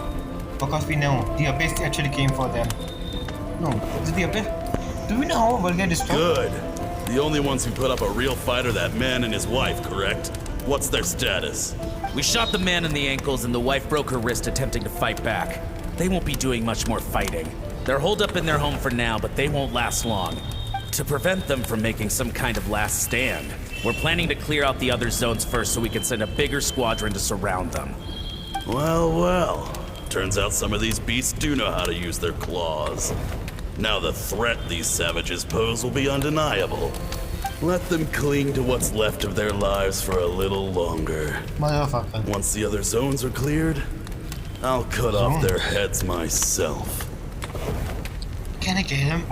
Because we know the Abyss actually came for them. No, is it the Abyss? Do we know how a world get destroyed? Good. The only ones who put up a real fight are that man and his wife, correct? What's their status? We shot the man in the ankles and the wife broke her wrist attempting to fight back. They won't be doing much more fighting. They're holed up in their home for now, but they won't last long. To prevent them from making some kind of last stand, we're planning to clear out the other zones first so we can send a bigger squadron to surround them. Well, well. Turns out some of these beasts do know how to use their claws. Now the threat these savages pose will be undeniable. Let them cling to what's left of their lives for a little longer. Motherfucker. Once the other zones are cleared, I'll cut off their heads myself. Can I get him?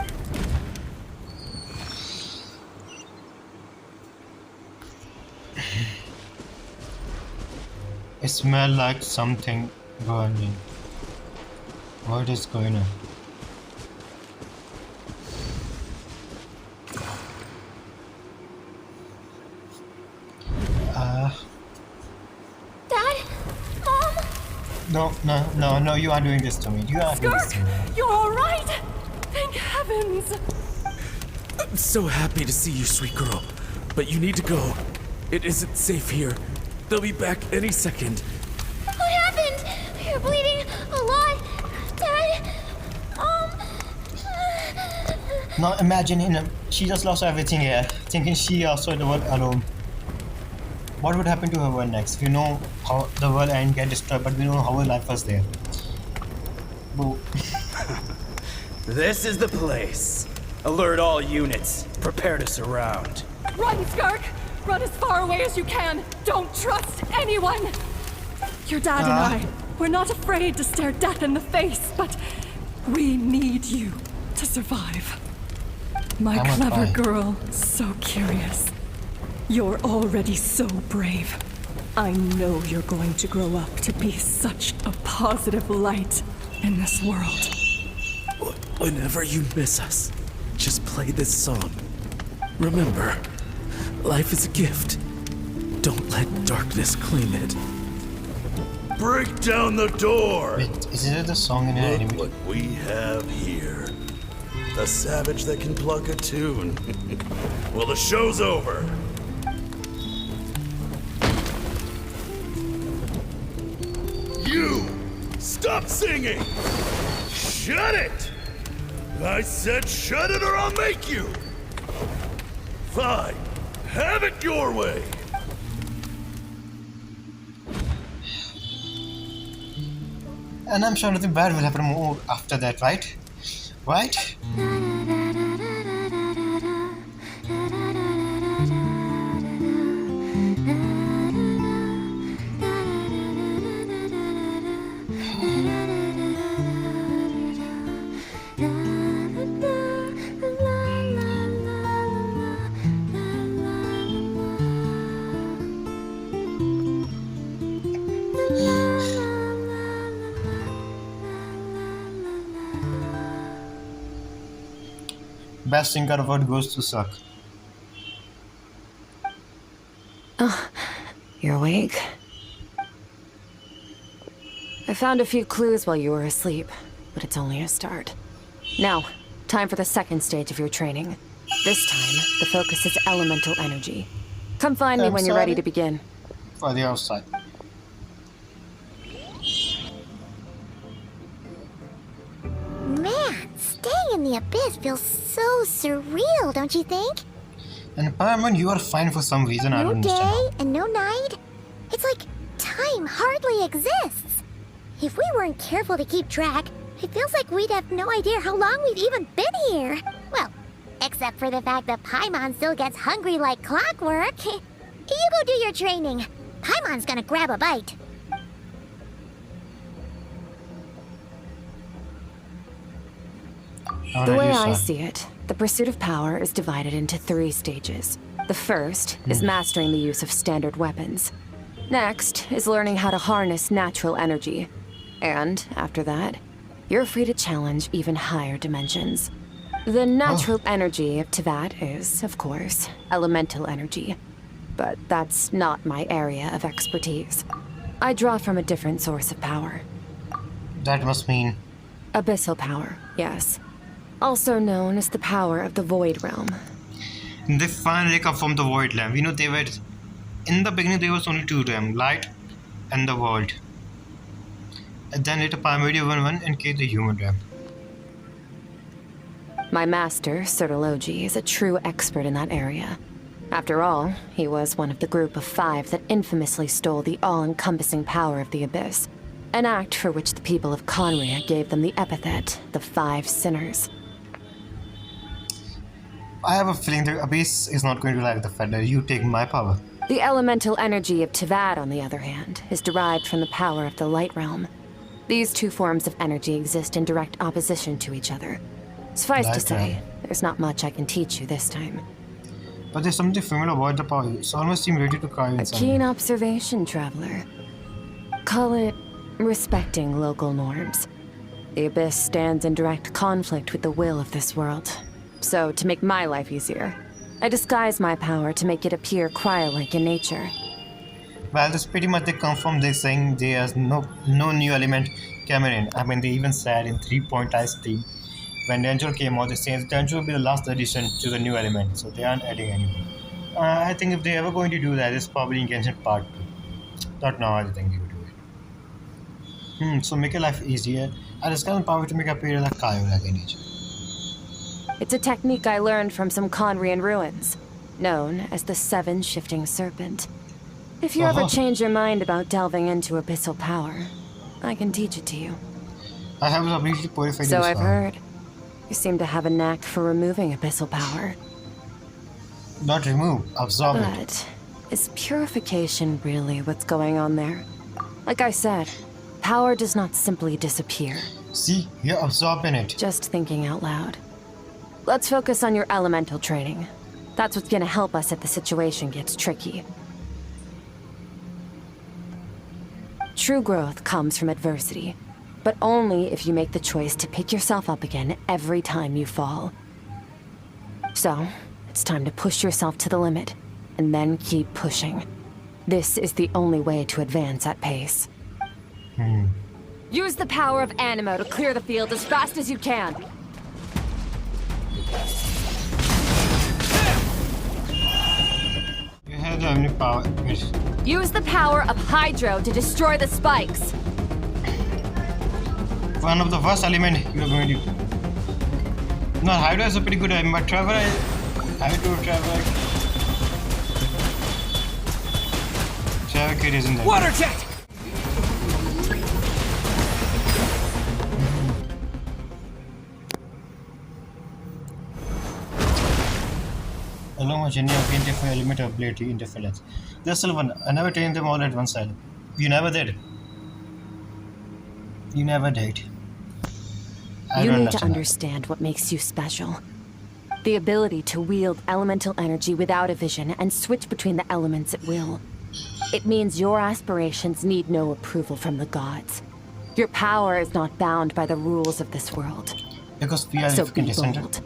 It smells like something burning. What is going on? Dad? Mom? No, you are doing this to me. You are doing this to me. SKIRK, you're all right. Thank heavens. I'm so happy to see you, sweet girl. But you need to go. It isn't safe here. They'll be back any second. What happened? You're bleeding a lot. Dad? Now imagine she just lost everything here, thinking she also the world alone. What would happen to her world next? We know how the world and get destroyed, but we don't know how her life was there. Boo. This is the place. Alert all units. Prepare to surround. Run, SKIRK! Run as far away as you can. Don't trust anyone. Your dad and I, we're not afraid to stare death in the face, but we need you to survive. My clever girl, so curious. You're already so brave. I know you're going to grow up to be such a positive light in this world. Whenever you miss us, just play this song. Remember, life is a gift. Don't let darkness claim it. Break down the door! Wait, is it the song in the Look anime? what we have here. A savage that can pluck a tune. Well, the show's over. You! Stop singing! Shut it! I said shut it or I'll make you! Fine. Have it your way! And I'm sure nothing bad will happen more after that, right? Right? Best singer award goes to Suck. Oh, you're awake? I found a few clues while you were asleep, but it's only a start. Now, time for the second stage of your training. This time, the focus is elemental energy. Come find me when you're ready to begin. For the outside. Man, staying in the abyss feels so surreal, don't you think? And Paramount, you are fine for some reason, I don't No understand. day and no night? It's like time hardly exists. If we weren't careful to keep track, it feels like we'd have no idea how long we've even been here. Well, except for the fact that Paimon still gets hungry like clockwork. You go do your training. Paimon's gonna grab a bite. The way I see it, the pursuit of power is divided into 3 stages. The first is mastering the use of standard weapons. Next is learning how to harness natural energy. And after that, you're free to challenge even higher dimensions. The natural energy to that is, of course, elemental energy. But that's not my area of expertise. I draw from a different source of power. That must mean... Abyssal power, yes. Also known as the power of the Void Realm. They finally come from the Void Realm. You know, they were... In the beginning, there was only 2 realms, light and the world. And then later, Primordial one and came the human realm. My master, Sertologi, is a true expert in that area. After all, he was one of the group of 5 that infamously stole the all-encompassing power of the Abyss. An act for which the people of Conria gave them the epithet, the 5 Sinners. I have a feeling the Abyss is not going to like the fact that you take my power. The elemental energy of Tivad, on the other hand, is derived from the power of the Light Realm. These two forms of energy exist in direct opposition to each other. Suffice to say, there's not much I can teach you this time. But there's something familiar about the power. It's almost seem ready to cry in A keen observation, traveler. Call it respecting local norms. The Abyss stands in direct conflict with the will of this world. So, to make my life easier, I disguise my power to make it appear cryo-like in nature. Well, this pretty much they confirm this saying there's no new element coming in. I mean, they even said in 3.0 Ice Team, when Danger came out, they said Danger will be the last addition to the new element, so they aren't adding anything. I think if they're ever going to do that, it's probably in Genshin Part 2. Not now, I think they will do it. So make your life easier. I disguise power to make appear like Kaio like in nature. It's a technique I learned from some Conrian ruins, known as the Seven Shifting Serpent. If you ever change your mind about delving into abyssal power, I can teach it to you. I have the ability to purify So I've heard. You seem to have a knack for removing abyssal power. Not remove, absorb it. But is purification really what's going on there? Like I said, power does not simply disappear. See, you're absorbing it. Just thinking out loud. Let's focus on your elemental training. That's what's gonna help us if the situation gets tricky. True growth comes from adversity, but only if you make the choice to pick yourself up again every time you fall. So, it's time to push yourself to the limit, and then keep pushing. This is the only way to advance at pace. Use the power of Animo to clear the field as fast as you can. You have the only power. Use the power of Hydro to destroy the spikes. One of the worst elements you're going to. No, Hydro is a pretty good element, but Trevor, Trevor Kid isn't there. Water jet! Along with Jenny, I've gained for element ability interference. There's still one. I never trained them all at one side. You never did. You never did. You need to understand what makes you special. The ability to wield elemental energy without a vision and switch between the elements at will. It means your aspirations need no approval from the gods. Your power is not bound by the rules of this world. Because we are so be bold.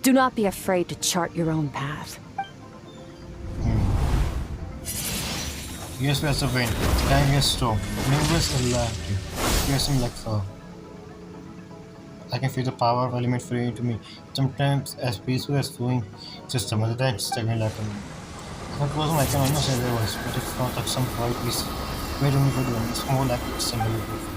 Do not be afraid to chart your own path. Yes, we are so vain. Time is storm. Numerous alive. Here's some like fur. I can feel the power of element flowing to me. Sometimes as peaceful as flowing system, other than staggering like a moon. What wasn't like an almost as there was, but it's not like some bright piece. Wait only for doing. It's more like a symbol of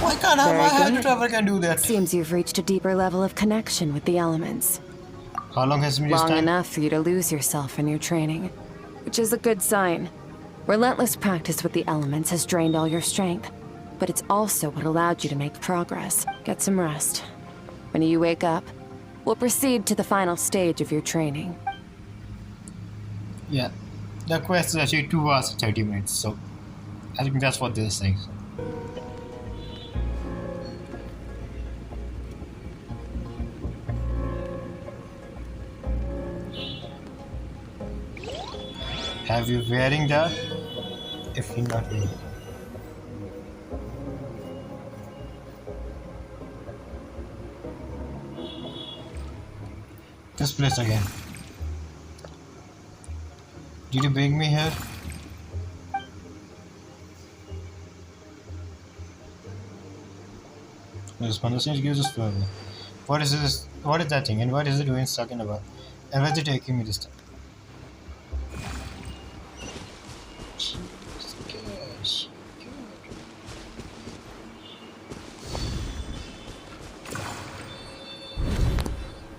Why can't I? My traveler can do that. Seems you've reached a deeper level of connection with the elements. How long has it been? Long enough for you to lose yourself in your training, which is a good sign. Relentless practice with the elements has drained all your strength, but it's also what allowed you to make progress. Get some rest. When you wake up, we'll proceed to the final stage of your training. Yeah, the quest is actually 2 hours and 30 minutes, so I think that's what they're saying. So. Have you wearing that? If you're not wearing. This place again. Did you bring me here? This one gives us further. What is this? What is that thing? And what is it doing talking about? And where's it taking me this time?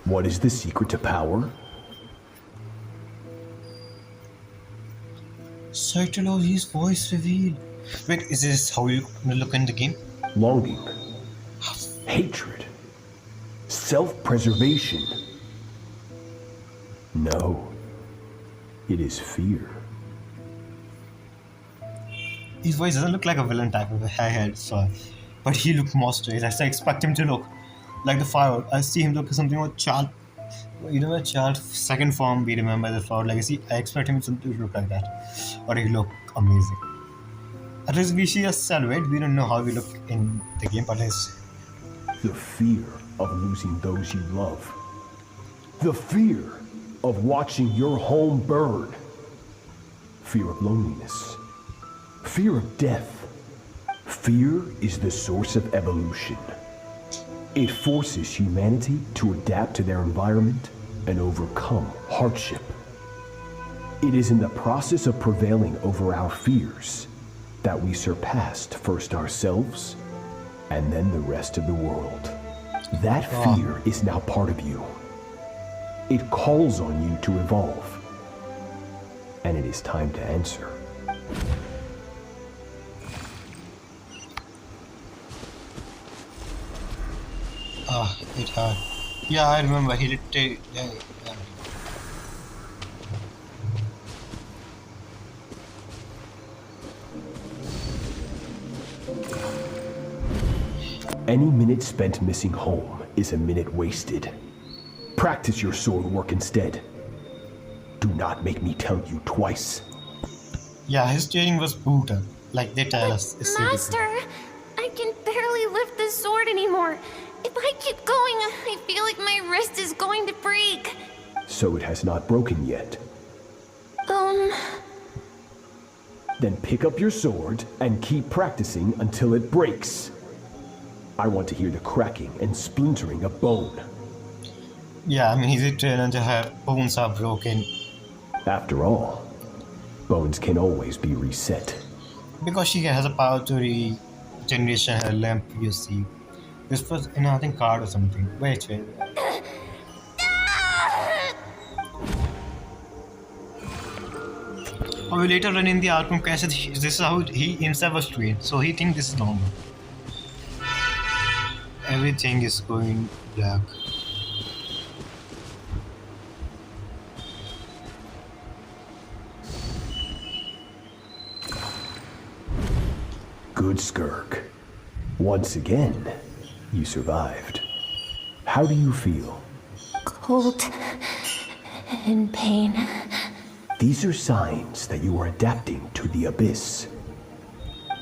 What is the secret to power? Scientology's voice revealed. Wait, is this how you look in the game? Longing, hatred, self-preservation. No, it is fear. His voice doesn't look like a villain type of I had saw, but he looked more strange. I expect him to look like the Fire. I see him look something like Charles. You know, Charles' second form. We remember the Flower Legacy. I expect him to look like that, or he look amazing. At least we see a silhouette. We don't know how we look in the game, but it's the fear of losing those you love. The fear of watching your home burn. Fear of loneliness. Fear of death. Fear is the source of evolution. It forces humanity to adapt to their environment and overcome hardship. It is in the process of prevailing over our fears that we surpassed first ourselves and then the rest of the world. That fear is now part of you. It calls on you to evolve. And it is time to answer. it hard. Yeah, I remember he did take. Any minute spent missing home is a minute wasted. Practice your sword work instead. Do not make me tell you twice. Yeah, his training was brutal. Like they tell us. Master, I can barely lift this sword anymore. If I keep going, I feel like my wrist is going to break. So it has not broken yet. Then pick up your sword and keep practicing until it breaks. I want to hear the cracking and splintering of bone. Yeah, I mean, he's a trainer and her bones are broken. After all, bones can always be reset. Because she has a power to regeneration her lamp, you see. This was in, I think, card or something. Wait. Or we later run in the Arkham Castle. This is how he himself was trained. So he thinks this is normal. Everything is going black. Good, SKIRK. Once again, you survived. How do you feel? Cold and pain. These are signs that you are adapting to the abyss.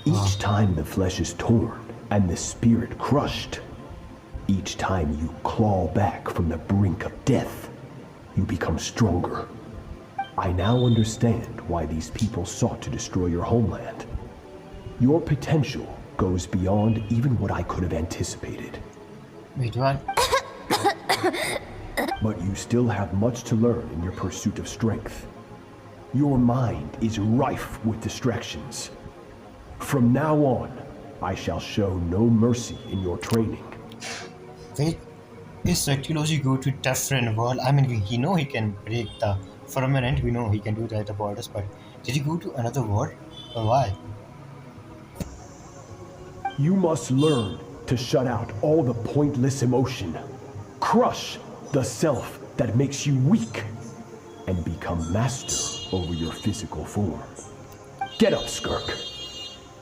Each time the flesh is torn and the spirit crushed, each time you claw back from the brink of death, you become stronger. I now understand why these people sought to destroy your homeland. Your potential goes beyond even what I could have anticipated. Wait, what? But you still have much to learn in your pursuit of strength. Your mind is rife with distractions. From now on, I shall show no mercy in your training. Wait, is Scientology go to different world? I mean, he know he can break the firmament. We know he can do that at the borders, but did he go to another world? Or why? You must learn to shut out all the pointless emotion. Crush the self that makes you weak. And become master over your physical form. Get up, SKIRK.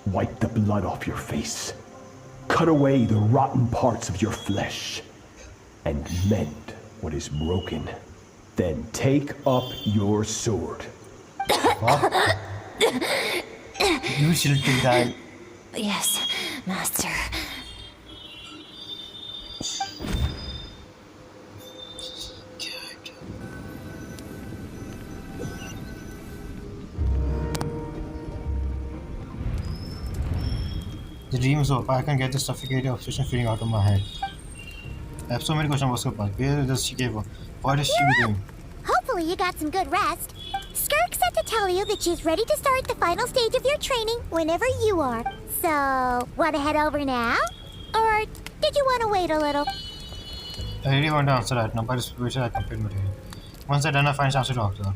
Wipe the blood off your face. Cut away the rotten parts of your flesh. And mend what is broken. Then take up your sword. What? You should do that. Yes, Master. The dreams of I can get the suffocating obsession feeling out of my head. I have so many questions about her. Where does she give up? What is she doing? Hopefully you got some good rest. SKIRK said to tell you that she's ready to start the final stage of your training whenever you are. So, want to head over now? Or did you want to wait a little? I really want to answer that now, but it's which I complete material. Once I done, I find chance to talk to her.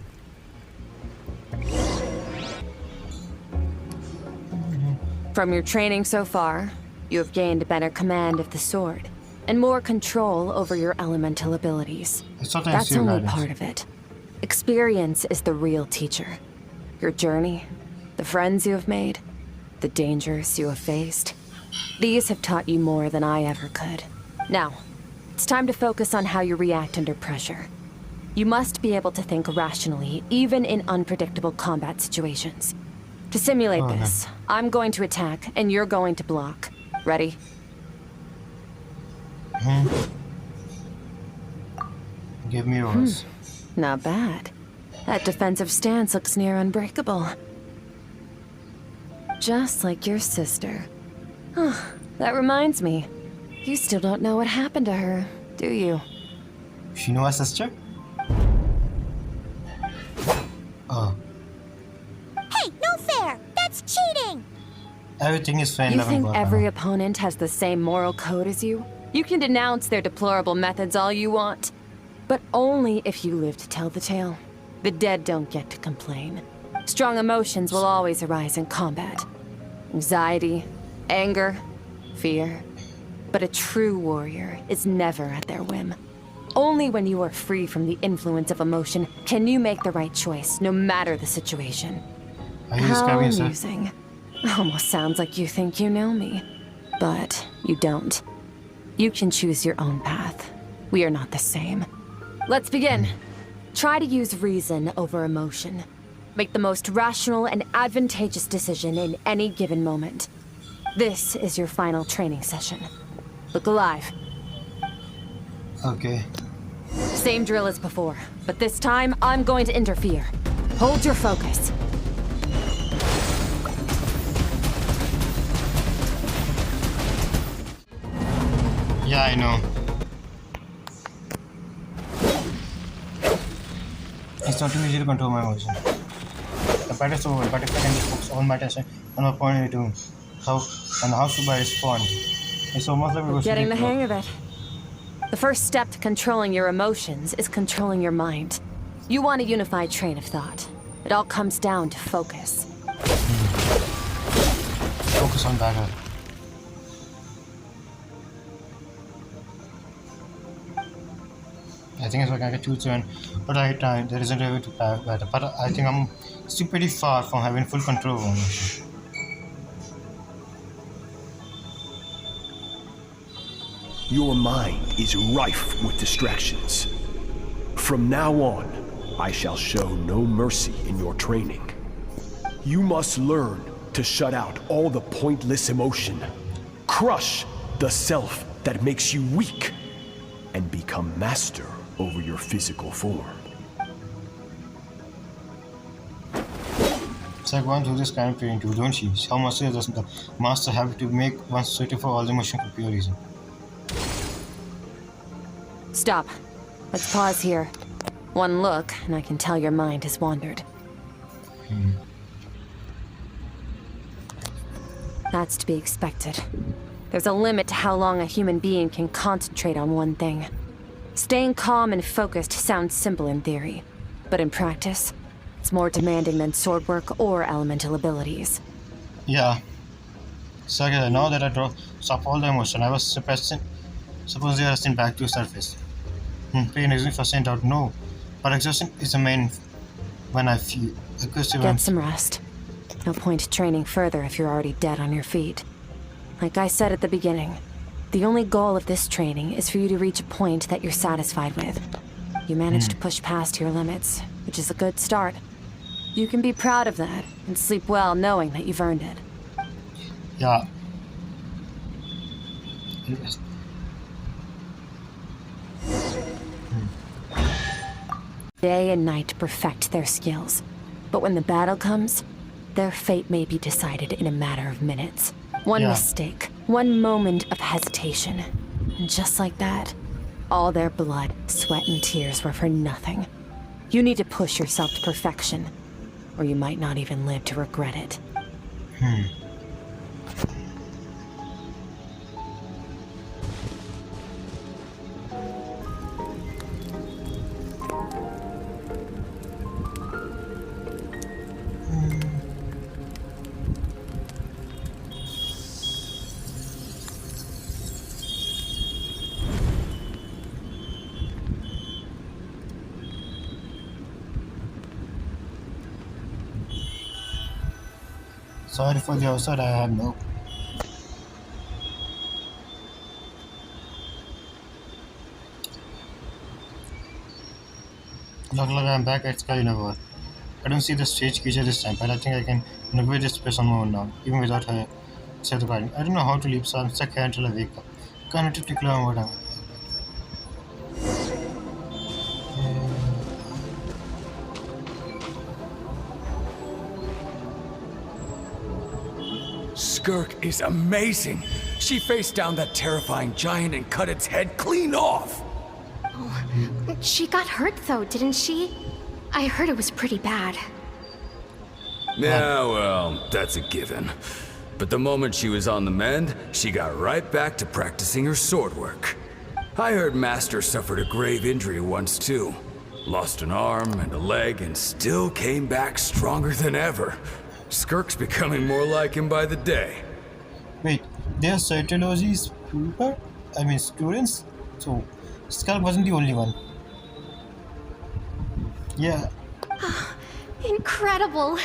From your training so far, you have gained better command of the sword, and more control over your elemental abilities. That's only part of it. Experience is the real teacher. Your journey, the friends you have made, the dangers you have faced. These have taught you more than I ever could. Now, it's time to focus on how you react under pressure. You must be able to think rationally, even in unpredictable combat situations. To simulate this, I'm going to attack, and you're going to block. Ready? Give me yours. Not bad. That defensive stance looks near unbreakable. Just like your sister. Oh, that reminds me. You still don't know what happened to her, do you? She know her sister? Oh. Hey, no fair! That's cheating! Everything is fair. You think every opponent has the same moral code as you? You can denounce their deplorable methods all you want, but only if you live to tell the tale. The dead don't get to complain. Strong emotions will always arise in combat. Anxiety, anger, fear. But a true warrior is never at their whim. Only when you are free from the influence of emotion can you make the right choice, no matter the situation. How amusing. Almost sounds like you think you know me. But you don't. You can choose your own path. We are not the same. Let's begin. Try to use reason over emotion. Make the most rational and advantageous decision in any given moment. This is your final training session. Look alive. Okay. Same drill as before, but this time I'm going to interfere. Hold your focus. Yeah, I know. It's not too easy to control my emotion. The battle is over, but if I can just focus on my attention on my point of view, how should I respond? It's almost like we're getting the hang of it. The first step to controlling your emotions is controlling your mind. You want a unified train of thought. It all comes down to focus. Focus on battle. I think it's like I get choose one, but there isn't a way to play better. But I think I'm still pretty far from having full control over it. Your mind is rife with distractions. From now on, I shall show no mercy in your training. You must learn to shut out all the pointless emotion, crush the self that makes you weak, and become master over your physical form. It's like going through this kind of training too, don't you? How much doesn't the master have to make one suited for all the emotion for pure reason? Stop. Let's pause here. One look, and I can tell your mind has wandered. That's to be expected. There's a limit to how long a human being can concentrate on one thing. Staying calm and focused sounds simple in theory, but in practice, it's more demanding than sword work or elemental abilities. Yeah. So now that I stop all the emotion, I was suppressing. Suppose they are rushing back to the surface. Pain isn't for sent out, no. But exhaustion is the main when I feel aggressive. Get some rest. No point training further if you're already dead on your feet. Like I said at the beginning, the only goal of this training is for you to reach a point that you're satisfied with. You managed to push past your limits, which is a good start. You can be proud of that and sleep well knowing that you've earned it. Yeah. Day and night perfect their skills, but when the battle comes, their fate may be decided in a matter of minutes. One mistake, one moment of hesitation, and just like that, all their blood, sweat, and tears were for nothing. You need to push yourself to perfection, or you might not even live to regret it. Sorry for the outside, I have no. Look like I'm back at Sky Never. I don't see the stage creature this time, but I think I can navigate this space on my own now, even without her safeguarding. I don't know how to leap, so I'm stuck here until I wake up. Can't wait to clear what I'm. SKIRK is amazing. She faced down that terrifying giant and cut its head clean off. Oh, she got hurt though, didn't she? I heard it was pretty bad. Yeah, well, that's a given. But the moment she was on the mend, she got right back to practicing her sword work. I heard Master suffered a grave injury once too. Lost an arm and a leg and still came back stronger than ever. SKIRK's becoming more like him by the day. Wait, they are Scientology's people? I mean students? So, SKIRK wasn't the only one. Yeah. Incredible.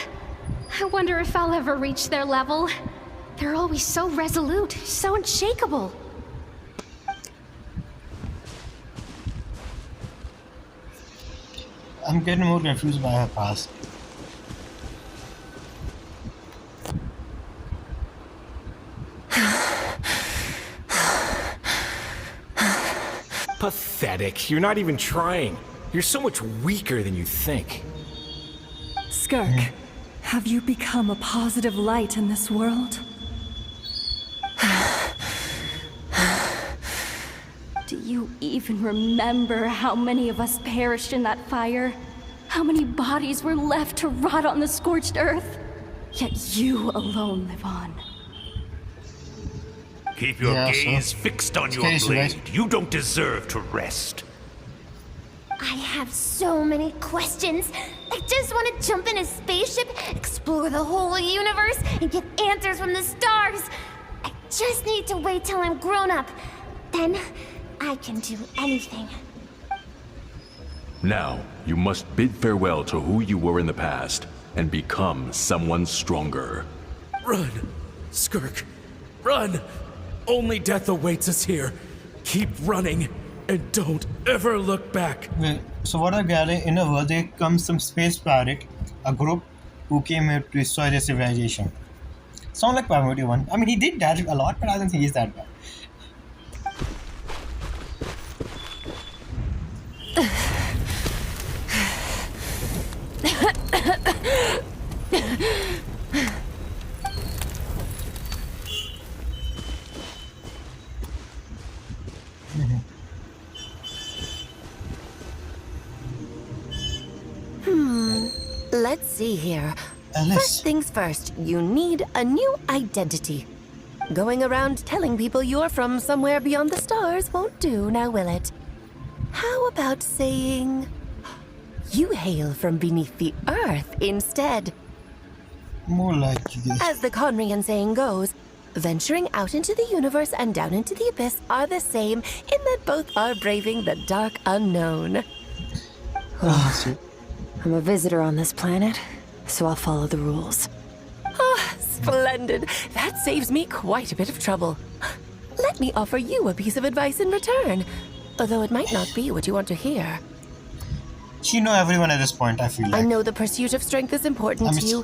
I wonder if I'll ever reach their level. They're always so resolute, so unshakable. I'm getting more confused by her past. Pathetic. You're not even trying. You're so much weaker than you think. SKIRK, have you become a positive light in this world? Do you even remember how many of us perished in that fire? How many bodies were left to rot on the scorched earth? Yet you alone live on. Keep your gaze fixed on your case, blade. right? You don't deserve to rest. I have so many questions. I just want to jump in a spaceship, explore the whole universe, and get answers from the stars. I just need to wait till I'm grown up. Then I can do anything. Now, you must bid farewell to who you were in the past and become someone stronger. Run, SKIRK, run! Only death awaits us here. Keep running, and don't ever look back. Wait, so what I'm gathering, in a world there comes some space pirate, a group who came here to destroy their civilization. Sound like Primordial One. I mean, he did that a lot, but I don't think he's that bad. Let's see here. Alice. First things first, you need a new identity. Going around telling people you're from somewhere beyond the stars won't do, now will it? How about saying you hail from beneath the earth instead? More like this. As the Conrian saying goes, venturing out into the universe and down into the abyss are the same in that both are braving the dark unknown. I'm a visitor on this planet, so I'll follow the rules. Ah, splendid. That saves me quite a bit of trouble. Let me offer you a piece of advice in return, although it might not be what you want to hear. She knows everyone at this point, I feel like. I know the pursuit of strength is important to you,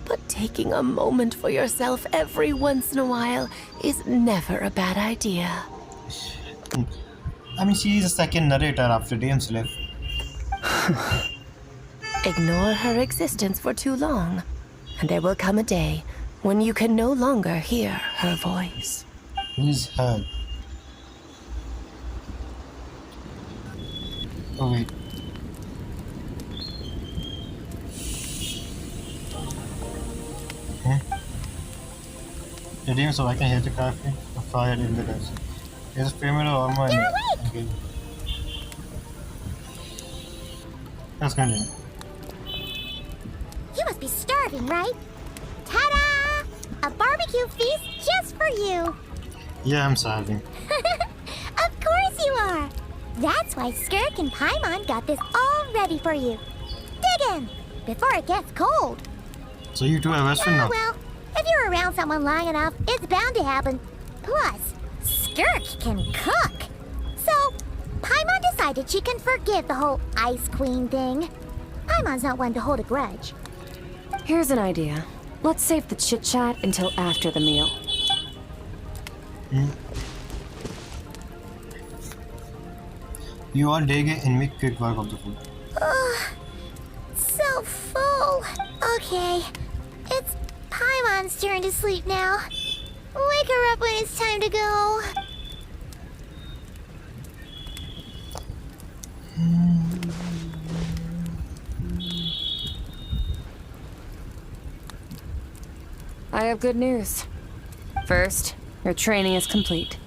but taking a moment for yourself every once in a while is never a bad idea. I mean, she's the second narrator after Dame's left. Ignore her existence for too long, and there will come a day when you can no longer hear her voice. Who's her? Oh, wait. Redeem so I can hear the crafting of fire in the desert. There's a pyramid of armor in it. Okay. Let's continue. You must be starving, right? Ta-da! A barbecue feast just for you. Yeah, I'm starving. Of course you are. That's why SKIRK and Paimon got this all ready for you. Dig in before it gets cold. So you two are best friends now? Well, If you're around someone long enough, it's bound to happen. Plus, SKIRK can cook. So, Paimon decided she can forgive the whole Ice Queen thing. Paimon's not one to hold a grudge. Here's an idea. Let's save the chit-chat until after the meal. You all dig it and make quick work of the food. So full. Okay, it's Paimon's turn to sleep now. Wake her up when it's time to go. I have good news. First, your training is complete.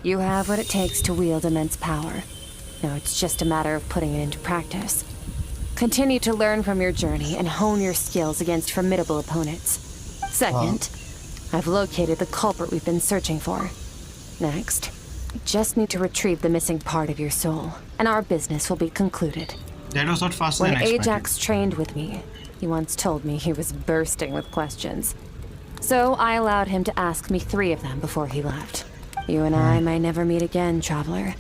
You have what it takes to wield immense power. Now it's just a matter of putting it into practice. Continue to learn from your journey and hone your skills against formidable opponents. Second, I've located the culprit we've been searching for. Next, you just need to retrieve the missing part of your soul, and our business will be concluded. That was not faster than When expected. Ajax trained with me, he once told me he was bursting with questions. So I allowed him to ask me 3 of them before he left. You and I may never meet again, traveler.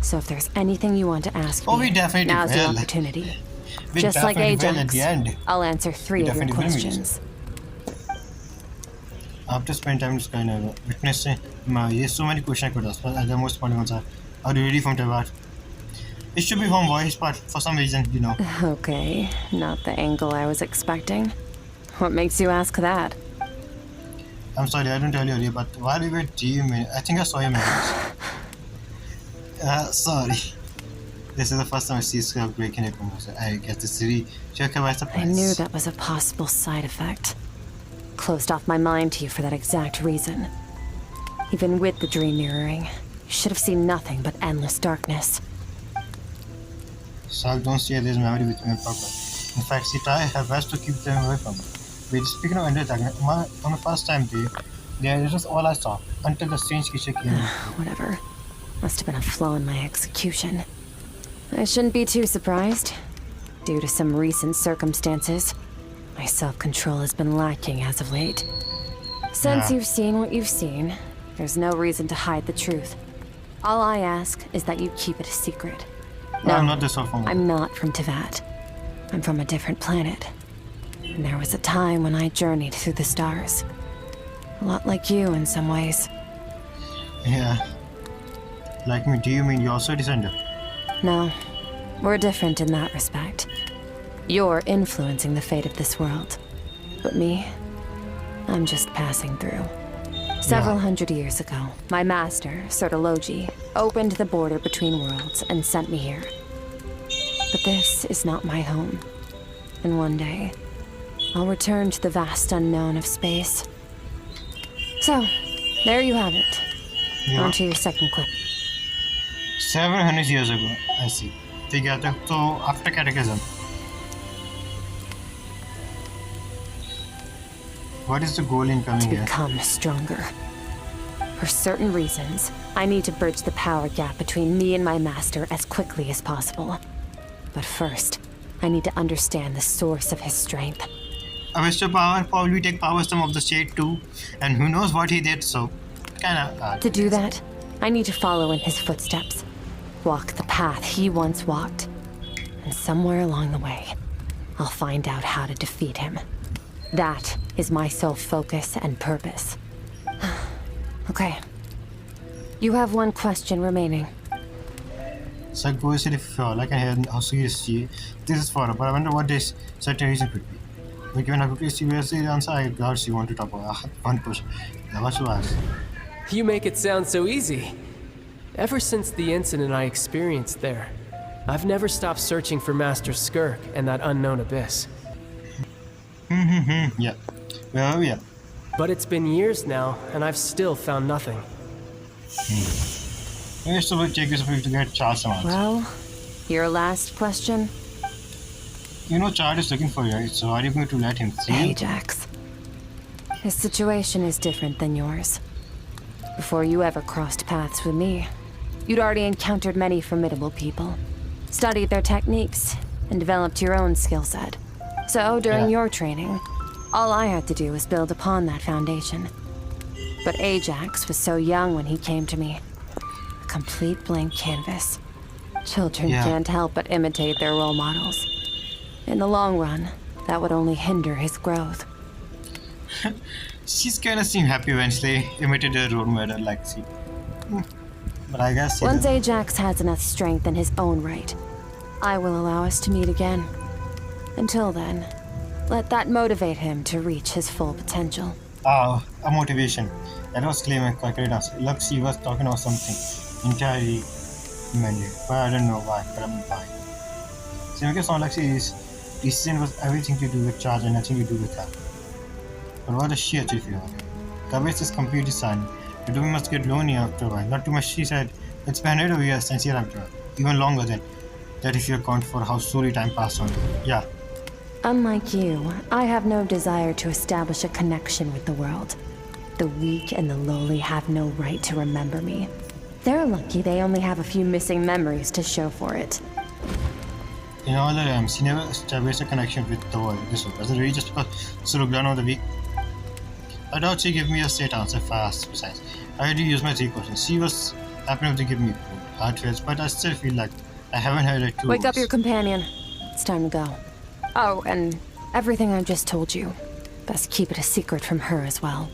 So if there's anything you want to ask me, we definitely now's your will. opportunity. We Just like definitely will at Ajax, the end. I'll answer 3 of your definitely will meet. questions. After spending time with Skyner, witnessing so many questions I could ask, but the most important ones are you ready from Tibet? It should be from voice, but for some reason, you know. Okay, not the angle I was expecting. What makes you ask that? I'm sorry, I didn't tell you earlier, but while we were DMing, I think I saw your message. Sorry. This is the first time I see SKIRK breaking a promotion. I guess this really took her by surprise. I knew that was a possible side effect. Closed off my mind to you for that exact reason. Even with the dream mirroring, you should have seen nothing but endless darkness. SKIRK don't share this memory with me proper. In fact, she tries her best to keep them away from me. Wait, speaking of endless darkness, on the first time this was all I saw, until the strange creature came in. Whatever. Must have been a flaw in my execution. I shouldn't be too surprised. Due to some recent circumstances, my self-control has been lacking as of late. Since you've seen what you've seen, there's no reason to hide the truth. All I ask is that you keep it a secret. No, I'm not this off. I'm not from Teyvat. I'm from a different planet. And there was a time when I journeyed through the stars. A lot like you in some ways. Yeah. Like me, do you mean you're also a descendant? No, we're different in that respect. You're influencing the fate of this world. But me, I'm just passing through. Several hundred years ago, my master, Sertologi, opened the border between worlds and sent me here. But this is not my home. And one day, I'll return to the vast unknown of space. So, there you have it. On to your second question. 700 years ago, I see. ठीक है तो after catechism, what is the goal in coming to here? become stronger. For certain reasons, I need to bridge the power gap between me and my master as quickly as possible. But first, I need to understand the source of his strength. Mr. Power probably take power some of the shade too, and who knows what he did, so kinda. To do that, I need to follow in his footsteps. Walk the path he once walked. And somewhere along the way, I'll find out how to defeat him. That is my sole focus and purpose. Okay. You have one question remaining. So go see if I can hear how serious this is for, but I wonder what this certain reason could be. But given how seriously the answer, I doubt you want to talk about one person. What you ask? You make it sound so easy. Ever since the incident I experienced there, I've never stopped searching for Master SKIRK and that unknown abyss. Yeah. Well, yeah. But it's been years now, and I've still found nothing. Maybe it's will take this to get Charles answer. Well, your last question? You know Charles is looking for you, right? So are you going to let him see? Ajax. His situation is different than yours. Before you ever crossed paths with me, you'd already encountered many formidable people, studied their techniques, and developed your own skill set. So, during your training, All I had to do was build upon that foundation. But Ajax was so young when he came to me. A complete blank canvas. Children can't help but imitate their role models. In the long run, that would only hinder his growth. She's kind of seemed happy when they imitated her role model, like she. But I guess once Ajax has enough strength in his own right, I will allow us to meet again. Until then, let that motivate him to reach his full potential. A motivation. That was claiming quite enough. Look, she was talking about something entirely mended, but I don't know why. But I'm fine. She makes it sound like she's decision was everything to do with charge and nothing to do with her. But what a sheer chief you are. Kabes is completely silent. The doom must get lonely after a while. Not too much, she said. It's been 100 years since you left her. Even longer than that if you account for how slowly time passed on. Yeah. Unlike you, I have no desire to establish a connection with the world. The weak and the lowly have no right to remember me. They're lucky they only have a few missing memories to show for it. In all the realms, she never established a connection with the world. This was it really just because she looked down on the weak? I doubt she gave me a straight answer fast. Besides, I had to use my 3 questions. She was happy enough to give me hard trails, but I still feel like I haven't heard it too. Wake up your companion. It's time to go. Oh, and everything I just told you. Best keep it a secret from her as well.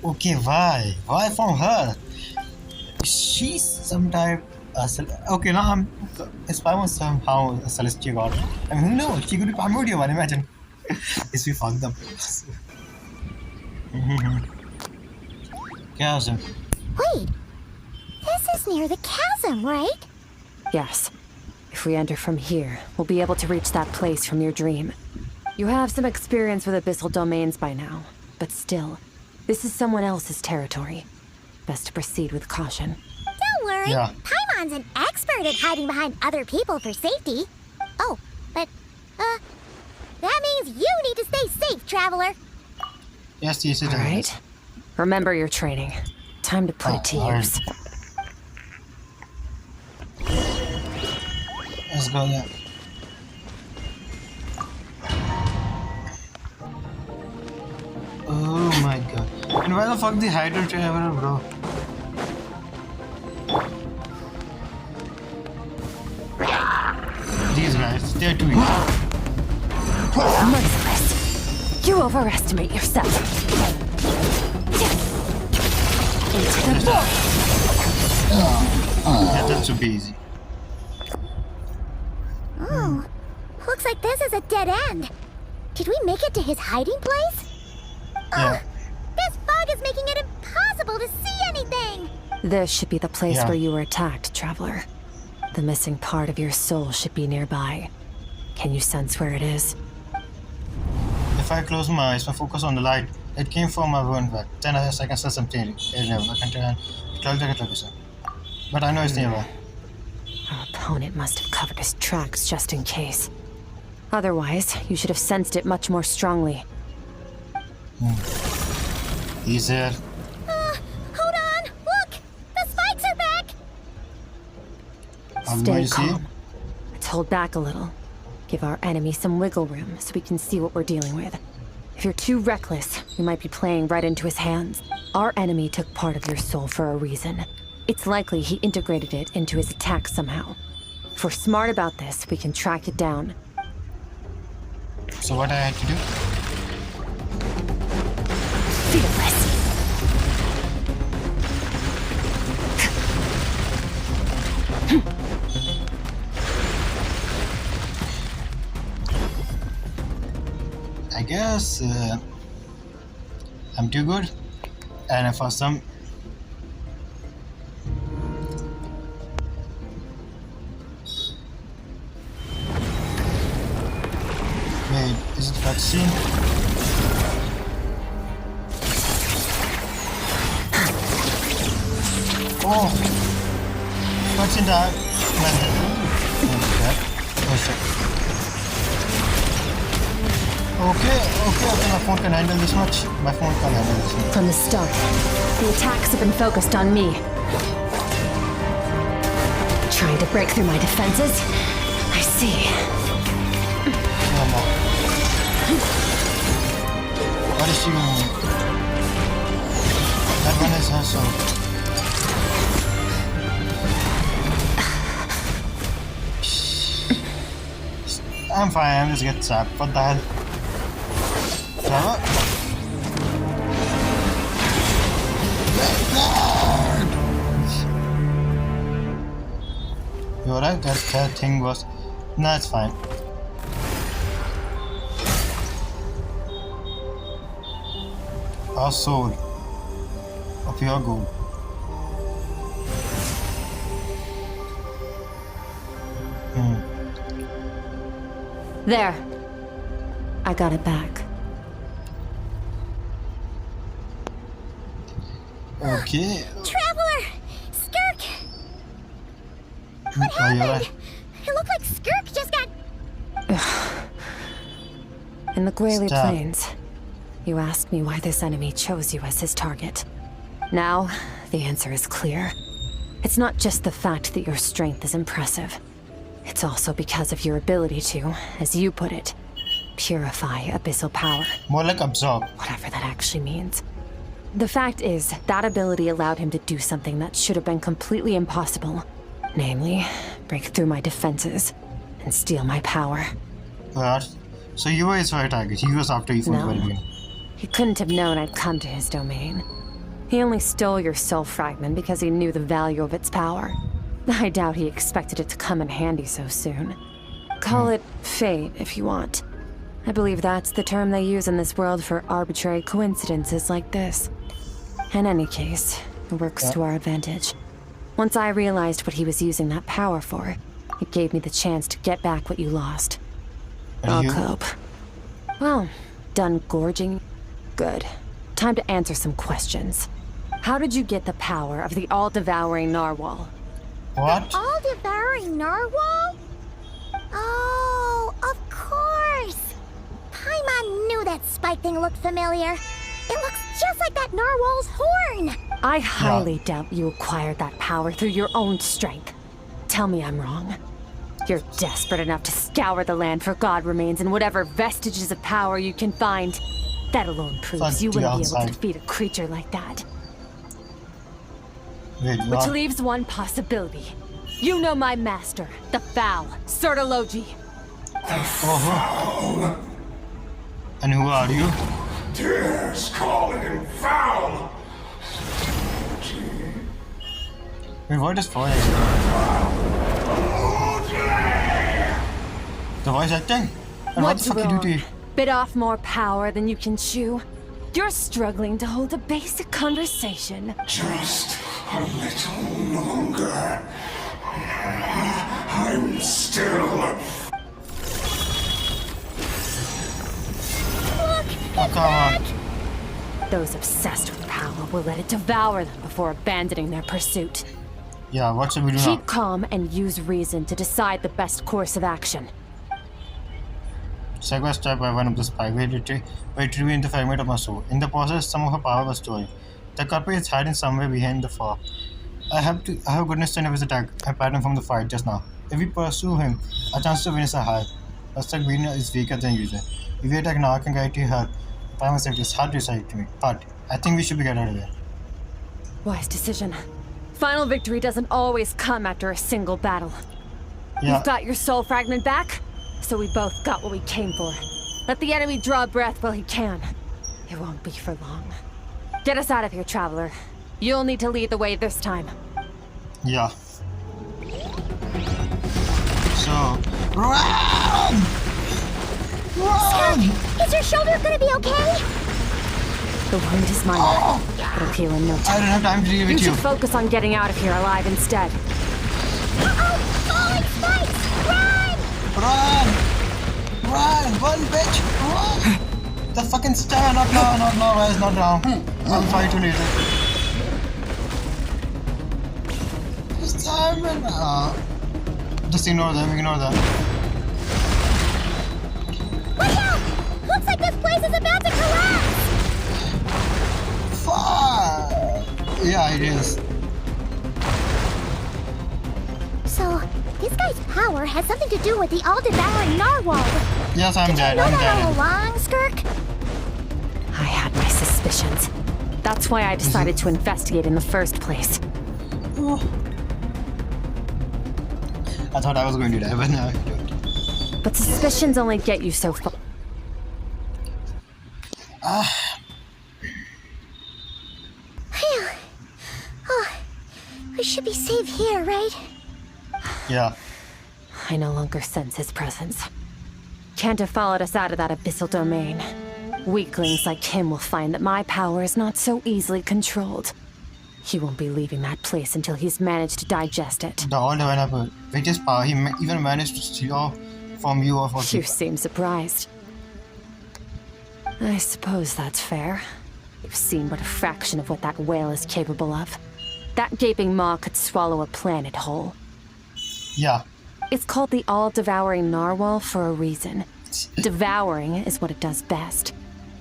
Okay, why? Why from her? She's some type. Okay, now I'm. If I was somehow a celestial god, I mean, no, she could be primordial one. Imagine. If we fucked up. Chasm. Wait, this is near the chasm, right? Yes. If we enter from here, we'll be able to reach that place from your dream. You have some experience with abyssal domains by now, but still, this is someone else's territory. Best to proceed with caution. Don't worry, Paimon's an expert at hiding behind other people for safety. Oh, but, that means you need to stay safe, traveler. Yes, it All right. Remember your training. Time to put it to use. Let's go there. Oh my god. And why the fuck the Hydra traveler, bro? These guys, they're too easy. Merciless. You overestimate yourself. Into the ball. Yeah, that's too easy. Oh, looks like this is a dead end. Did we make it to his hiding place? Yeah. This fog is making it impossible to see anything. This should be the place where you were attacked, traveler. The missing part of your soul should be nearby. Can you sense where it is? If I close my eyes and focus on the light, it came from my wound back. Then I can sense something. But I know it's nearby. Our opponent must have covered his tracks just in case. Otherwise, you should have sensed it much more strongly. He's there. Hold on! Look! The spikes are back! Stay calm. Let's hold back a little. Give our enemy some wiggle room so we can see what we're dealing with. If you're too reckless, you might be playing right into his hands. Our enemy took part of your soul for a reason. It's likely he integrated it into his attack somehow. If we're smart about this, we can track it down. So what I had to do? Fearless. I guess I'm too good, and for some. Wait, is it cutscene? Oh, what's in that? Okay, my phone can handle this much. My phone can handle this much. From the start, the attacks have been focused on me. Trying to break through my defenses? I see. That one is her soul. I'm fine, I'm just getting zapped. What the hell? Trevor? You're right, that thing was... No, it's fine. Our soul of your gold. There. I got it back. Okay. Traveler! Skirk! What Are you happened? alright? It looked like Skirk just got... In the Gwali Stop. Plains, you asked me why this enemy chose you as his target. Now, the answer is clear. It's not just the fact that your strength is impressive. It's also because of your ability to, as you put it, purify abyssal power. More like absorb. Whatever that actually means. The fact is, that ability allowed him to do something that should have been completely impossible. Namely, break through my defenses and steal my power. But, so you were his right target. He was after you from the very beginning. He couldn't have known I'd come to his domain. He only stole your soul fragment because he knew the value of its power. I doubt he expected it to come in handy so soon. Call it fate, if you want. I believe that's the term they use in this world for arbitrary coincidences like this. In any case, it works to our advantage. Once I realized what he was using that power for, it gave me the chance to get back what you lost. I'll cope. Well, done gorging? Good. Time to answer some questions. How did you get the power of the all-devouring narwhal? What? The all-devouring narwhal? Oh, of course! Paimon knew that spike thing looked familiar. It looks just like that narwhal's horn! I highly doubt you acquired that power through your own strength. Tell me I'm wrong. You're desperate enough to scour the land for god remains and whatever vestiges of power you can find. That alone proves you wouldn't be able to defeat a creature like that. Wait, Which what? leaves one possibility. You know my master, the Foul, Sertologi. Oh. And who are you? Dares call him foul! Wait, what is voice? The voice acting? And what the fuck did you do? Bit off more power than you can chew? You're struggling to hold a basic conversation. Just a little longer. I'm still... Oh, come on. Those obsessed with power will let it devour them before abandoning their pursuit. Yeah, what should we do now? Keep calm and use reason to decide the best course of action. Sequence type by one of the spy by retrieving the fragment of my soul. In the process, some of her power was stolen. The culprit is hiding somewhere behind the fog. I have goodness to end of his attack. I pattern from the fight just now. If we pursue him, our chances of winning are high. Aztec Bean is weaker than usual. If we attack now, I can guarantee her. If I'm safe, it's hard to decide to me. But I think we should be getting out of here. Wise decision. Final victory doesn't always come after a single battle. Yeah. You've got your soul fragment back, so we both got what we came for. Let the enemy draw breath while he can. It won't be for long. Get us out of here, traveler. You'll need to lead the way this time. Yeah. So, run! Run! Is your shoulder gonna be okay? The wound is minor. It'll heal in no time. I don't have time to deal with You you. should focus on getting out of here alive instead. Uh-oh! Falling spikes! Run! Run! Run! Run, bitch! Run! The fucking star! Not now, guys, not now. I'll fight you later. Just ignore them, ignore them. Watch out! Looks like this place is about to collapse! Fuck! Yeah, it is. So, this guy's power has something to do with the all-devouring narwhal. Yes, I'm Did dead, you know I'm that dead. all along, Skirk? I had my suspicions. That's why I decided to investigate in the first place. I thought I was going to die, but now I don't. But suspicions only get you so far. Phew. Oh, we should be safe here, right? Yeah. I no longer sense his presence. Can't have followed us out of that abyssal domain. Weaklings like him will find that my power is not so easily controlled. He won't be leaving that place until he's managed to digest it. The old developer, with his power, he even managed to steal from you or for You seem surprised. I suppose that's fair. You've seen but a fraction of what that whale is capable of. That gaping maw could swallow a planet whole. Yeah. It's called the all-devouring narwhal for a reason. Devouring is what it does best.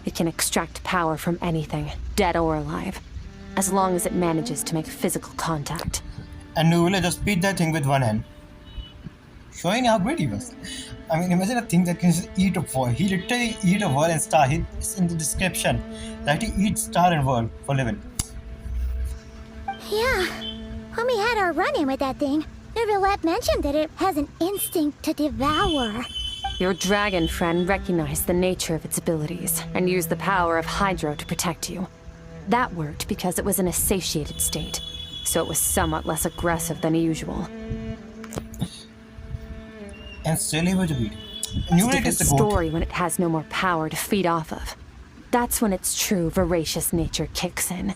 It can extract power from anything, dead or alive, as long as it manages to make physical contact. And Nuvula just beat that thing with one hand, showing how great he was. I mean, imagine a thing that can eat a world. He literally eat a world and star. It's in the description that he eats star and world for living. Yeah. When we had our run-in with that thing, Nuvula mentioned that it has an instinct to devour. Your dragon friend recognized the nature of its abilities and used the power of Hydro to protect you. That worked because it was in a satiated state, so it was somewhat less aggressive than usual. And still able to beat. It's a different story when it has no more power to feed off of. That's when its true voracious nature kicks in.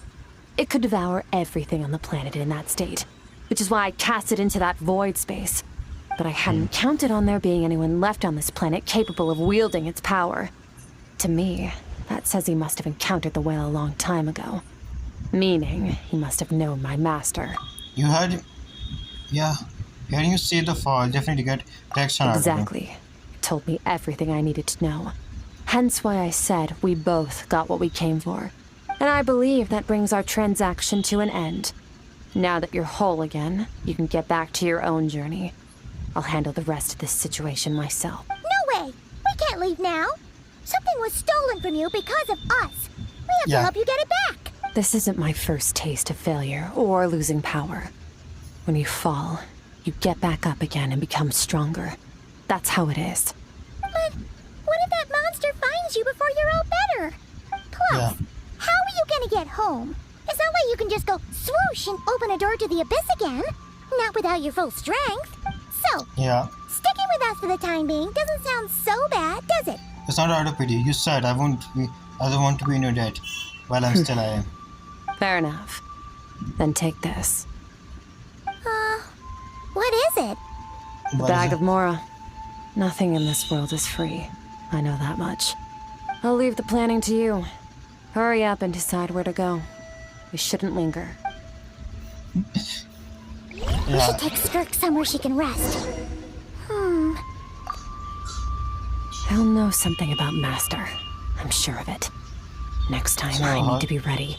It could devour everything on the planet in that state, which is why I cast it into that void space. But I hadn't counted on there being anyone left on this planet capable of wielding its power. To me, that says he must have encountered the whale a long time ago. Meaning, he must have known my master. You heard... Yeah. Hearing you say the fall, definitely get text on Exactly. It told me everything I needed to know. Hence why I said we both got what we came for. And I believe that brings our transaction to an end. Now that you're whole again, you can get back to your own journey. I'll handle the rest of this situation myself. No way! We can't leave now! Something was stolen from you because of us! We have to help you get it back! This isn't my first taste of failure or losing power. When you fall, you get back up again and become stronger. That's how it is. But what if that monster finds you before you're all better? Plus, how are you gonna get home? It's not like you can just go swoosh and open a door to the abyss again. Not without your full strength. So, sticking with us for the time being doesn't sound so bad, does it? It's not out of pity. You said I don't want to be in your debt. Well, I'm still I am. Fair enough. Then take this. What is it? The bag of Mora. Nothing in this world is free. I know that much. I'll leave the planning to you. Hurry up and decide where to go. We shouldn't linger. We should take SKIRK somewhere she can rest. He'll know something about Master. I'm sure of it. Next time, I need to be ready.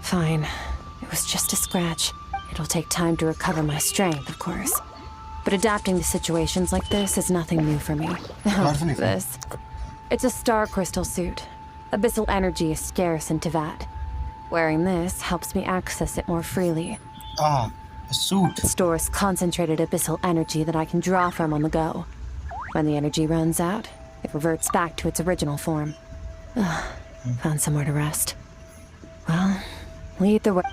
Fine. It was just a scratch. It'll take time to recover my strength, of course. But adapting to situations like this is nothing new for me. This. It's a star crystal suit. Abyssal energy is scarce in Tevat. Wearing this helps me access it more freely. A suit. It stores concentrated abyssal energy that I can draw from on the go. When the energy runs out, it reverts back to its original form. Found somewhere to rest. Well, lead the way.